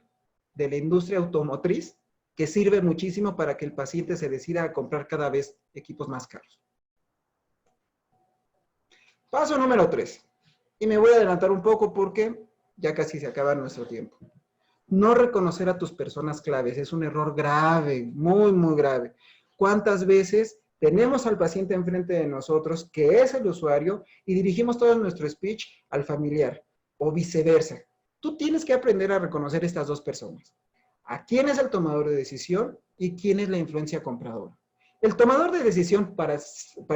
de la industria automotriz que sirve muchísimo para que el paciente se decida a comprar cada vez equipos más caros. Paso número 3. Y me voy a adelantar un poco porque ya casi se acaba nuestro tiempo. No reconocer a tus personas claves es un error grave, muy, muy grave. ¿Cuántas veces tenemos al paciente enfrente de nosotros, que es el usuario, y dirigimos todo nuestro speech al familiar? O viceversa. Tú tienes que aprender a reconocer estas dos personas. ¿A quién es el tomador de decisión y quién es la influencia compradora? El tomador de decisión, para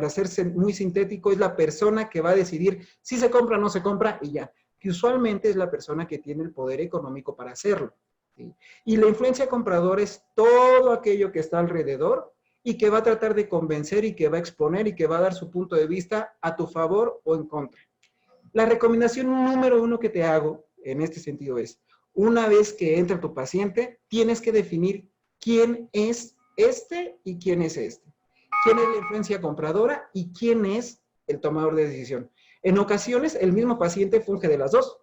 hacerse muy sintético, es la persona que va a decidir si se compra o no se compra y ya. Que usualmente es la persona que tiene el poder económico para hacerlo. ¿sí? Y la influencia compradora es todo aquello que está alrededor y que va a tratar de convencer y que va a exponer y que va a dar su punto de vista a tu favor o en contra. La recomendación número 1 que te hago en este sentido es, una vez que entra tu paciente, tienes que definir quién es este y quién es este. Quién es la influencia compradora y quién es el tomador de decisión. En ocasiones, el mismo paciente funge de las dos.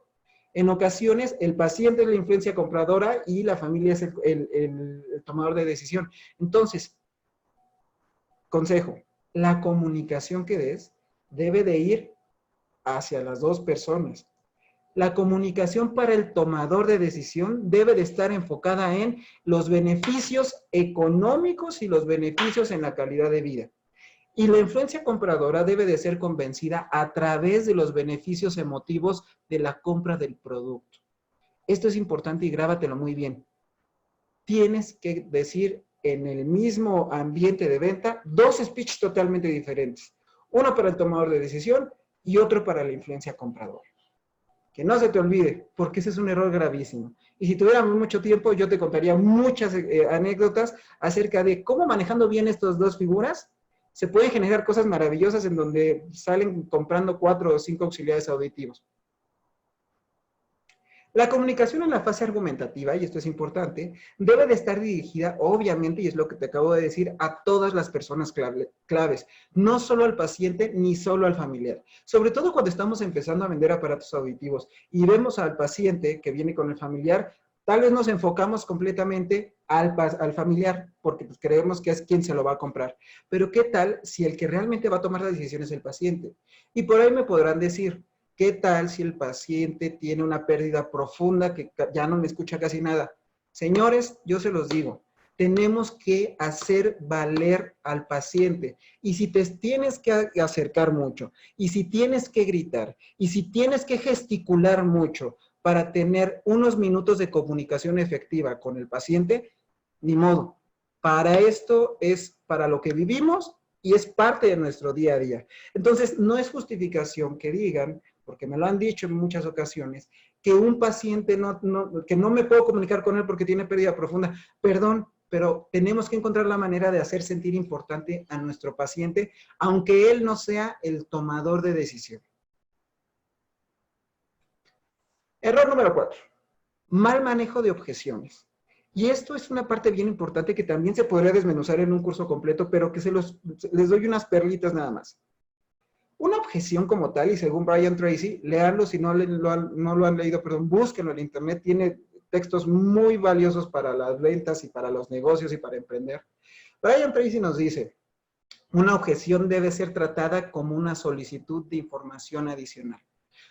En ocasiones, el paciente es la influencia compradora y la familia es el tomador de decisión. Entonces, consejo, la comunicación que des debe de ir hacia las dos personas. La comunicación para el tomador de decisión debe de estar enfocada en los beneficios económicos y los beneficios en la calidad de vida. Y la influencia compradora debe de ser convencida a través de los beneficios emotivos de la compra del producto. Esto es importante y grábatelo muy bien. Tienes que decir en el mismo ambiente de venta dos speeches totalmente diferentes. Uno para el tomador de decisión y otro para la influencia compradora. Que no se te olvide, porque ese es un error gravísimo. Y si tuviéramos mucho tiempo, yo te contaría muchas anécdotas acerca de cómo manejando bien estas dos figuras, se pueden generar cosas maravillosas en donde salen comprando 4 o 5 auxiliares auditivos. La comunicación en la fase argumentativa, y esto es importante, debe de estar dirigida, obviamente, y es lo que te acabo de decir, a todas las personas claves, no solo al paciente ni solo al familiar. Sobre todo cuando estamos empezando a vender aparatos auditivos y vemos al paciente que viene con el familiar, tal vez nos enfocamos completamente al familiar, porque pues, creemos que es quien se lo va a comprar. Pero ¿qué tal si el que realmente va a tomar la decisión es el paciente? Y por ahí me podrán decir, ¿qué tal si el paciente tiene una pérdida profunda que ya no me escucha casi nada? Señores, yo se los digo, tenemos que hacer valer al paciente. Y si te tienes que acercar mucho, y si tienes que gritar, y si tienes que gesticular mucho para tener unos minutos de comunicación efectiva con el paciente, ni modo. Para esto es para lo que vivimos y es parte de nuestro día a día. Entonces, no es justificación que digan, porque me lo han dicho en muchas ocasiones, que un paciente que no me puedo comunicar con él porque tiene pérdida profunda. Perdón, pero tenemos que encontrar la manera de hacer sentir importante a nuestro paciente, aunque él no sea el tomador de decisión. Error número 4. Mal manejo de objeciones. Y esto es una parte bien importante que también se podría desmenuzar en un curso completo, pero que les doy unas perlitas nada más. Una objeción como tal, y según Brian Tracy, leanlo si no lo han leído, perdón, búsquenlo en internet, tiene textos muy valiosos para las ventas y para los negocios y para emprender. Brian Tracy nos dice, una objeción debe ser tratada como una solicitud de información adicional.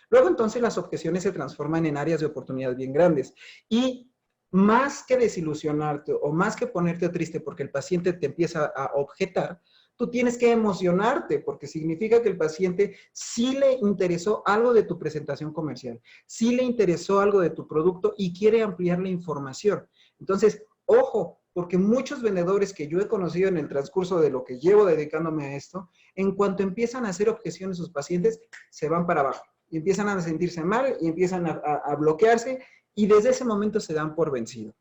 Luego entonces las objeciones se transforman en áreas de oportunidad bien grandes y más que desilusionarte o más que ponerte triste porque el paciente te empieza a objetar, tú tienes que emocionarte porque significa que el paciente sí le interesó algo de tu presentación comercial, sí le interesó algo de tu producto y quiere ampliar la información. Entonces, ojo, porque muchos vendedores que yo he conocido en el transcurso de lo que llevo dedicándome a esto, en cuanto empiezan a hacer objeciones a sus pacientes, se van para abajo y empiezan a sentirse mal y empiezan a bloquearse y desde ese momento se dan por vencido.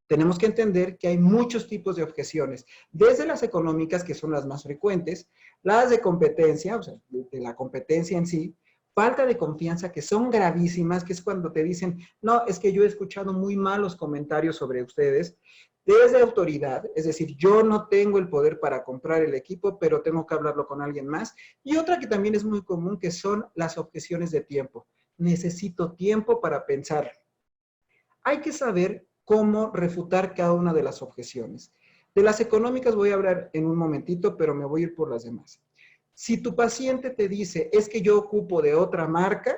Tenemos que entender que hay muchos tipos de objeciones, desde las económicas, que son las más frecuentes, las de competencia, o sea, de la competencia en sí, falta de confianza, que son gravísimas, que es cuando te dicen, no, es que yo he escuchado muy malos comentarios sobre ustedes, desde autoridad, es decir, yo no tengo el poder para comprar el equipo, pero tengo que hablarlo con alguien más, y otra que también es muy común, que son las objeciones de tiempo. Necesito tiempo para pensar. Hay que saber cómo refutar cada una de las objeciones. De las económicas voy a hablar en un momentito, pero me voy a ir por las demás. Si tu paciente te dice, es que yo ocupo de otra marca,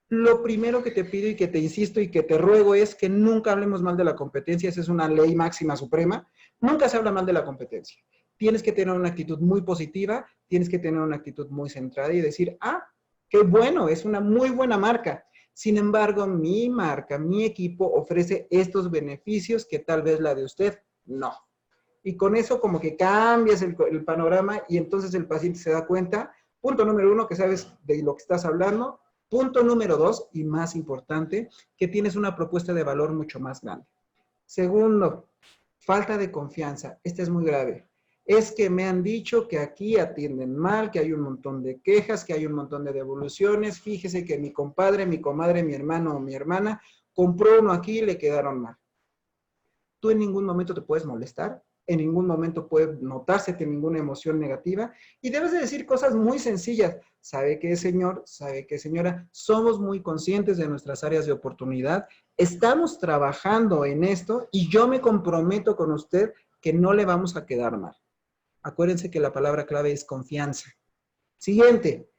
lo primero que te pido y que te insisto y que te ruego es que nunca hablemos mal de la competencia, esa es una ley máxima suprema, nunca se habla mal de la competencia. Tienes que tener una actitud muy positiva, tienes que tener una actitud muy centrada y decir, ah, qué bueno, es una muy buena marca. Sin embargo, mi marca, mi equipo ofrece estos beneficios que tal vez la de usted no. Y con eso como que cambias el panorama y entonces el paciente se da cuenta, punto número 1, que sabes de lo que estás hablando. Punto número 2, y más importante, que tienes una propuesta de valor mucho más grande. Segundo, falta de confianza. Este es muy grave. Es que me han dicho que aquí atienden mal, que hay un montón de quejas, que hay un montón de devoluciones. Fíjese que mi compadre, mi comadre, mi hermano o mi hermana compró uno aquí y le quedaron mal. Tú en ningún momento te puedes molestar, en ningún momento puede notársete ninguna emoción negativa y debes de decir cosas muy sencillas. ¿Sabe qué, señor? ¿Sabe qué, señora? Somos muy conscientes de nuestras áreas de oportunidad, estamos trabajando en esto y yo me comprometo con usted que no le vamos a quedar mal. Acuérdense que la palabra clave es confianza. Siguiente,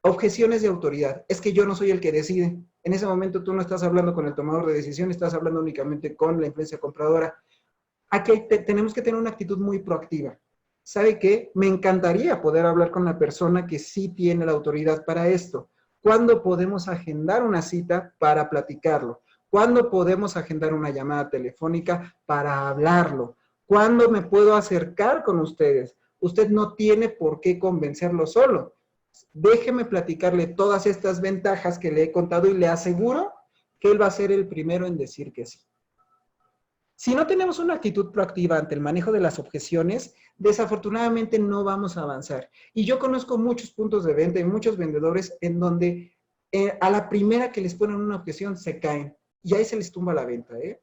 objeciones de autoridad. Es que yo no soy el que decide. En ese momento tú no estás hablando con el tomador de decisión, estás hablando únicamente con la influencia compradora. Aquí tenemos que tener una actitud muy proactiva. ¿Sabe qué? Me encantaría poder hablar con la persona que sí tiene la autoridad para esto. ¿Cuándo podemos agendar una cita para platicarlo? ¿Cuándo podemos agendar una llamada telefónica para hablarlo? ¿Cuándo me puedo acercar con ustedes? Usted no tiene por qué convencerlo solo. Déjeme platicarle todas estas ventajas que le he contado y le aseguro que él va a ser el primero en decir que sí. Si no tenemos una actitud proactiva ante el manejo de las objeciones, desafortunadamente no vamos a avanzar. Y yo conozco muchos puntos de venta y muchos vendedores en donde a la primera que les ponen una objeción se caen y ahí se les tumba la venta, ¿eh?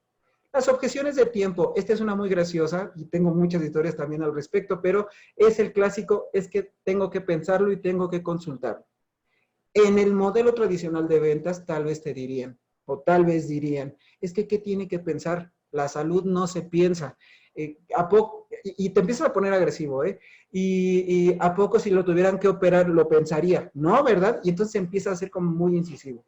Las objeciones de tiempo, esta es una muy graciosa y tengo muchas historias también al respecto, pero es el clásico, es que tengo que pensarlo y tengo que consultarlo. En el modelo tradicional de ventas tal vez te dirían, o tal vez dirían, es que ¿qué tiene que pensar? La salud no se piensa. ¿A poco? Y te empiezas a poner agresivo, ¿eh? Y ¿a poco si lo tuvieran que operar lo pensaría? No, ¿verdad? Y entonces empieza a ser como muy incisivo.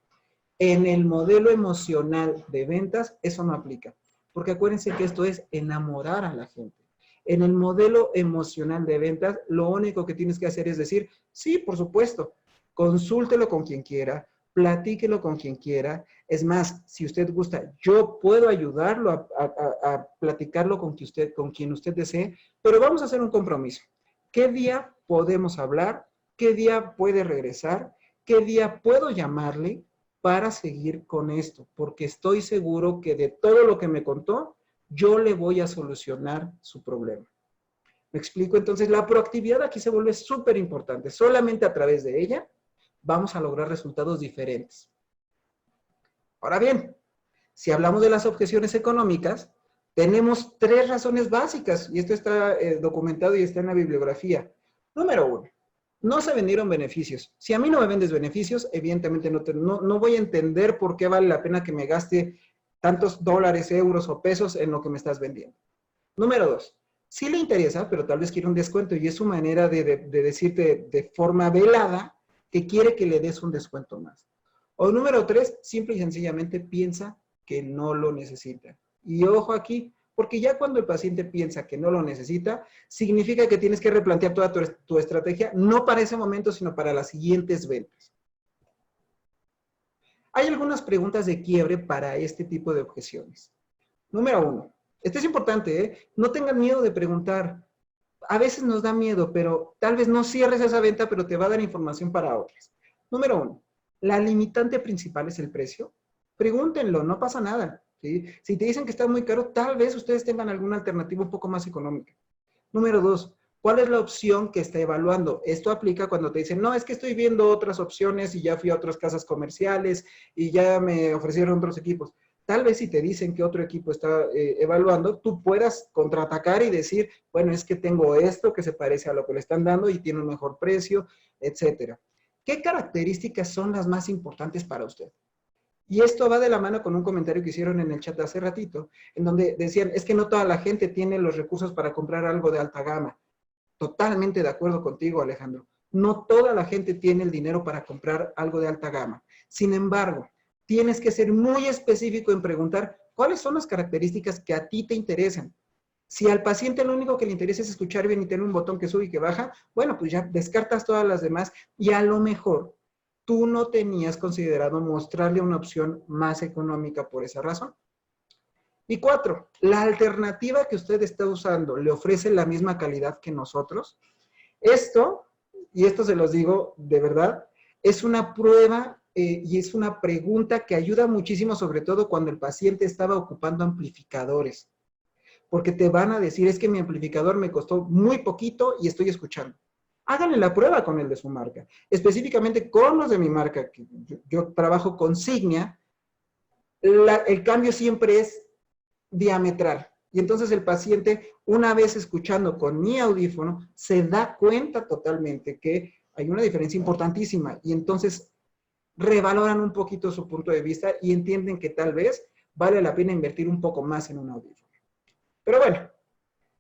En el modelo emocional de ventas, eso no aplica. Porque acuérdense que esto es enamorar a la gente. En el modelo emocional de ventas, lo único que tienes que hacer es decir, sí, por supuesto, consúltelo con quien quiera, platíquelo con quien quiera. Es más, si usted gusta, yo puedo ayudarlo a platicarlo con quien usted desee, pero vamos a hacer un compromiso. ¿Qué día podemos hablar? ¿Qué día puede regresar? ¿Qué día puedo llamarle para seguir con esto? Porque estoy seguro que de todo lo que me contó, yo le voy a solucionar su problema. ¿Me explico? Entonces, la proactividad aquí se vuelve súper importante. Solamente a través de ella vamos a lograr resultados diferentes. Ahora bien, si hablamos de las objeciones económicas, tenemos 3 razones básicas, y esto está documentado y está en la bibliografía. Número 1, no se vendieron beneficios. Si a mí no me vendes beneficios, evidentemente no voy a entender por qué vale la pena que me gaste tantos dólares, euros o pesos en lo que me estás vendiendo. Número 2, sí le interesa, pero tal vez quiere un descuento y es su manera de decirte de forma velada que quiere que le des un descuento más. O número 3, simple y sencillamente piensa que no lo necesita. Y ojo aquí, porque ya cuando el paciente piensa que no lo necesita, significa que tienes que replantear toda tu estrategia, no para ese momento, sino para las siguientes ventas. Hay algunas preguntas de quiebre para este tipo de objeciones. Número 1, esto es importante, ¿eh? No tengan miedo de preguntar. A veces nos da miedo, pero tal vez no cierres esa venta, pero te va a dar información para otras. Número 1, ¿la limitante principal es el precio? Pregúntenlo, no pasa nada, ¿sí? Si te dicen que está muy caro, tal vez ustedes tengan alguna alternativa un poco más económica. Número 2, ¿cuál es la opción que está evaluando? Esto aplica cuando te dicen, no, es que estoy viendo otras opciones y ya fui a otras casas comerciales y ya me ofrecieron otros equipos. Tal vez si te dicen que otro equipo está evaluando, tú puedas contraatacar y decir, bueno, es que tengo esto que se parece a lo que le están dando y tiene un mejor precio, etcétera. ¿Qué características son las más importantes para usted? Y esto va de la mano con un comentario que hicieron en el chat hace ratito, en donde decían, es que no toda la gente tiene los recursos para comprar algo de alta gama. Totalmente de acuerdo contigo, Alejandro. No toda la gente tiene el dinero para comprar algo de alta gama. Sin embargo, tienes que ser muy específico en preguntar cuáles son las características que a ti te interesan. Si al paciente lo único que le interesa es escuchar bien y tener un botón que sube y que baja, bueno, pues ya descartas todas las demás y a lo mejor tú no tenías considerado mostrarle una opción más económica por esa razón. Y 4, ¿la alternativa que usted está usando le ofrece la misma calidad que nosotros? Esto, y esto se los digo de verdad, es una prueba y es una pregunta que ayuda muchísimo, sobre todo cuando el paciente estaba ocupando amplificadores, porque te van a decir, es que mi amplificador me costó muy poquito y estoy escuchando. Háganle la prueba con el de su marca, específicamente con los de mi marca, que yo trabajo con Signia. El cambio siempre es diametral. Y entonces el paciente, una vez escuchando con mi audífono, se da cuenta totalmente que hay una diferencia importantísima. Y entonces revaloran un poquito su punto de vista y entienden que tal vez vale la pena invertir un poco más en un audífono. Pero bueno,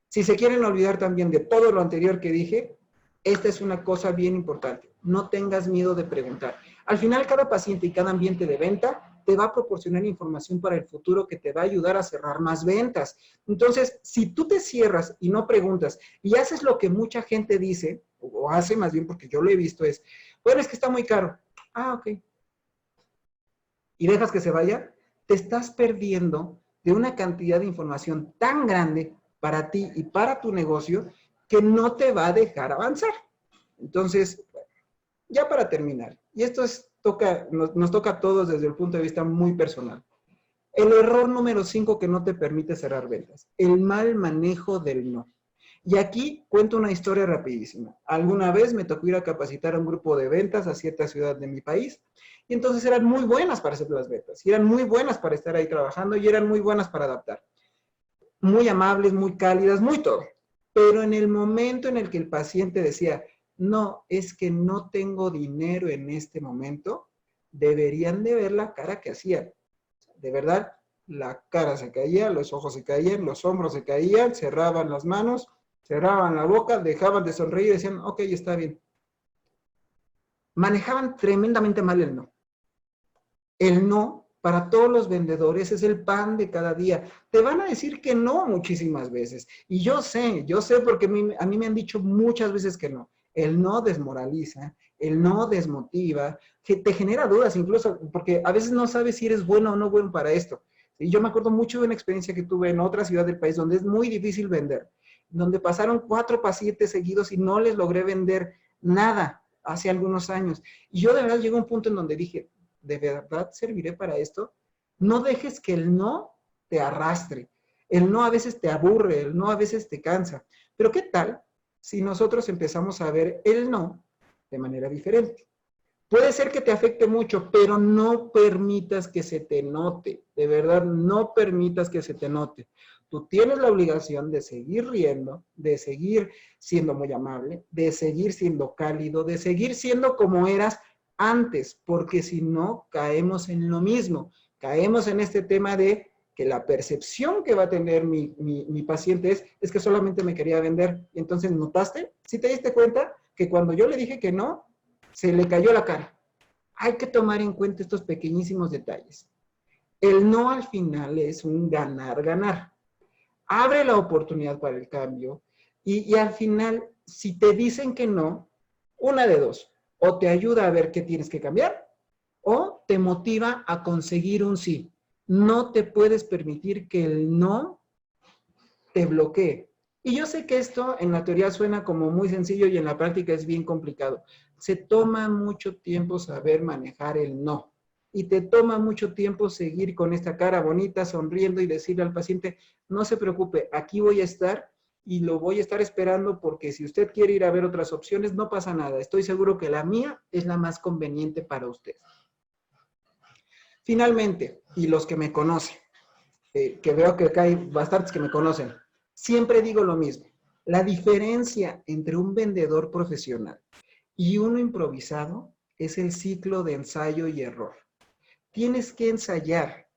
si se quieren olvidar también de todo lo anterior que dije, esta es una cosa bien importante. No tengas miedo de preguntar. Al final, cada paciente y cada ambiente de venta te va a proporcionar información para el futuro que te va a ayudar a cerrar más ventas. Entonces, si tú te cierras y no preguntas y haces lo que mucha gente dice, o hace más bien porque yo lo he visto, es, bueno, es que está muy caro. Ah, ok. Y dejas que se vaya, te estás perdiendo de una cantidad de información tan grande para ti y para tu negocio que no te va a dejar avanzar. Entonces, ya para terminar, y esto nos toca a todos desde el punto de vista muy personal. El error número 5 que no te permite cerrar ventas, el mal manejo del no. Y aquí cuento una historia rapidísima. Alguna vez me tocó ir a capacitar a un grupo de ventas a cierta ciudad de mi país, y entonces eran muy buenas para hacer las ventas, y eran muy buenas para estar ahí trabajando, y eran muy buenas para adaptar. Muy amables, muy cálidas, muy todo. Pero en el momento en el que el paciente decía, no, es que no tengo dinero en este momento, deberían de ver la cara que hacían. De verdad, la cara se caía, los ojos se caían, los hombros se caían, cerraban las manos, cerraban la boca, dejaban de sonreír y decían, ok, está bien. Manejaban tremendamente mal el no. El no, para todos los vendedores, es el pan de cada día. Te van a decir que no muchísimas veces. Y yo sé porque a mí me han dicho muchas veces que no. El no desmoraliza, el no desmotiva, que te genera dudas incluso, porque a veces no sabes si eres bueno o no bueno para esto. Y yo me acuerdo mucho de una experiencia que tuve en otra ciudad del país donde es muy difícil vender, donde pasaron 4 pacientes seguidos y no les logré vender nada hace algunos años. Y yo de verdad llegó a un punto en donde dije, ¿de verdad serviré para esto? No dejes que el no te arrastre. El no a veces te aburre, el no a veces te cansa. Pero ¿qué tal si nosotros empezamos a ver el no de manera diferente? Puede ser que te afecte mucho, pero no permitas que se te note. De verdad, no permitas que se te note. Tú tienes la obligación de seguir riendo, de seguir siendo muy amable, de seguir siendo cálido, de seguir siendo como eras antes, porque si no, caemos en lo mismo. Caemos en este tema de que la percepción que va a tener mi paciente es que solamente me quería vender. Y entonces, ¿notaste? ¿Sí te diste cuenta que cuando yo le dije que no, se le cayó la cara? Hay que tomar en cuenta estos pequeñísimos detalles. El no al final es un ganar-ganar. Abre la oportunidad para el cambio y al final, si te dicen que no, una de dos, o te ayuda a ver qué tienes que cambiar o te motiva a conseguir un sí. No te puedes permitir que el no te bloquee. Y yo sé que esto en la teoría suena como muy sencillo y en la práctica es bien complicado. Se toma mucho tiempo saber manejar el no. Y te toma mucho tiempo seguir con esta cara bonita, sonriendo y decirle al paciente, no se preocupe, aquí voy a estar y lo voy a estar esperando porque si usted quiere ir a ver otras opciones, no pasa nada. Estoy seguro que la mía es la más conveniente para usted. Finalmente, y los que me conocen, que veo que acá hay bastantes que me conocen, siempre digo lo mismo. La diferencia entre un vendedor profesional y uno improvisado es el ciclo de ensayo y error. Tienes que ensayar,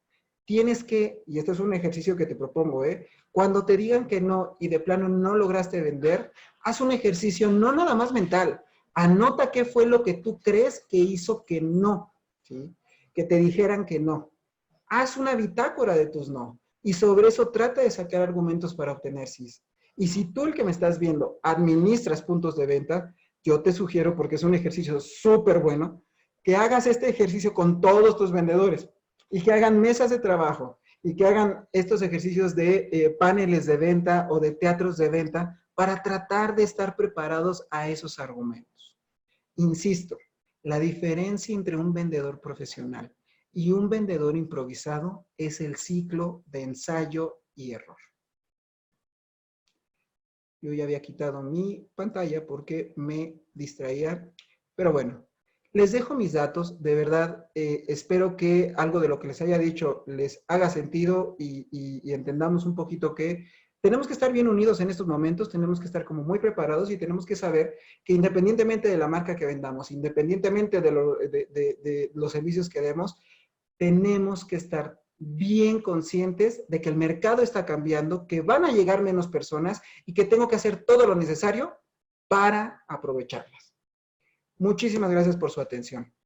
y este es un ejercicio que te propongo, cuando te digan que no y de plano no lograste vender, haz un ejercicio no nada más mental, anota qué fue lo que tú crees que hizo que no, ¿sí? Que te dijeran que no. Haz una bitácora de tus no y sobre eso trata de sacar argumentos para obtener sís. Y si tú, el que me estás viendo, administras puntos de venta, yo te sugiero, porque es un ejercicio súper bueno, que hagas este ejercicio con todos tus vendedores y que hagan mesas de trabajo y que hagan estos ejercicios de paneles de venta o de teatros de venta para tratar de estar preparados a esos argumentos. Insisto, La diferencia entre un vendedor profesional y un vendedor improvisado es el ciclo de ensayo y error. Yo ya había quitado mi pantalla porque me distraía, pero bueno, les dejo mis datos. De verdad, espero que algo de lo que les haya dicho les haga sentido y entendamos un poquito que tenemos que estar bien unidos en estos momentos, tenemos que estar como muy preparados y tenemos que saber que independientemente de la marca que vendamos, independientemente de los servicios que demos, tenemos que estar bien conscientes de que el mercado está cambiando, que van a llegar menos personas y que tengo que hacer todo lo necesario para aprovecharlas. Muchísimas gracias por su atención.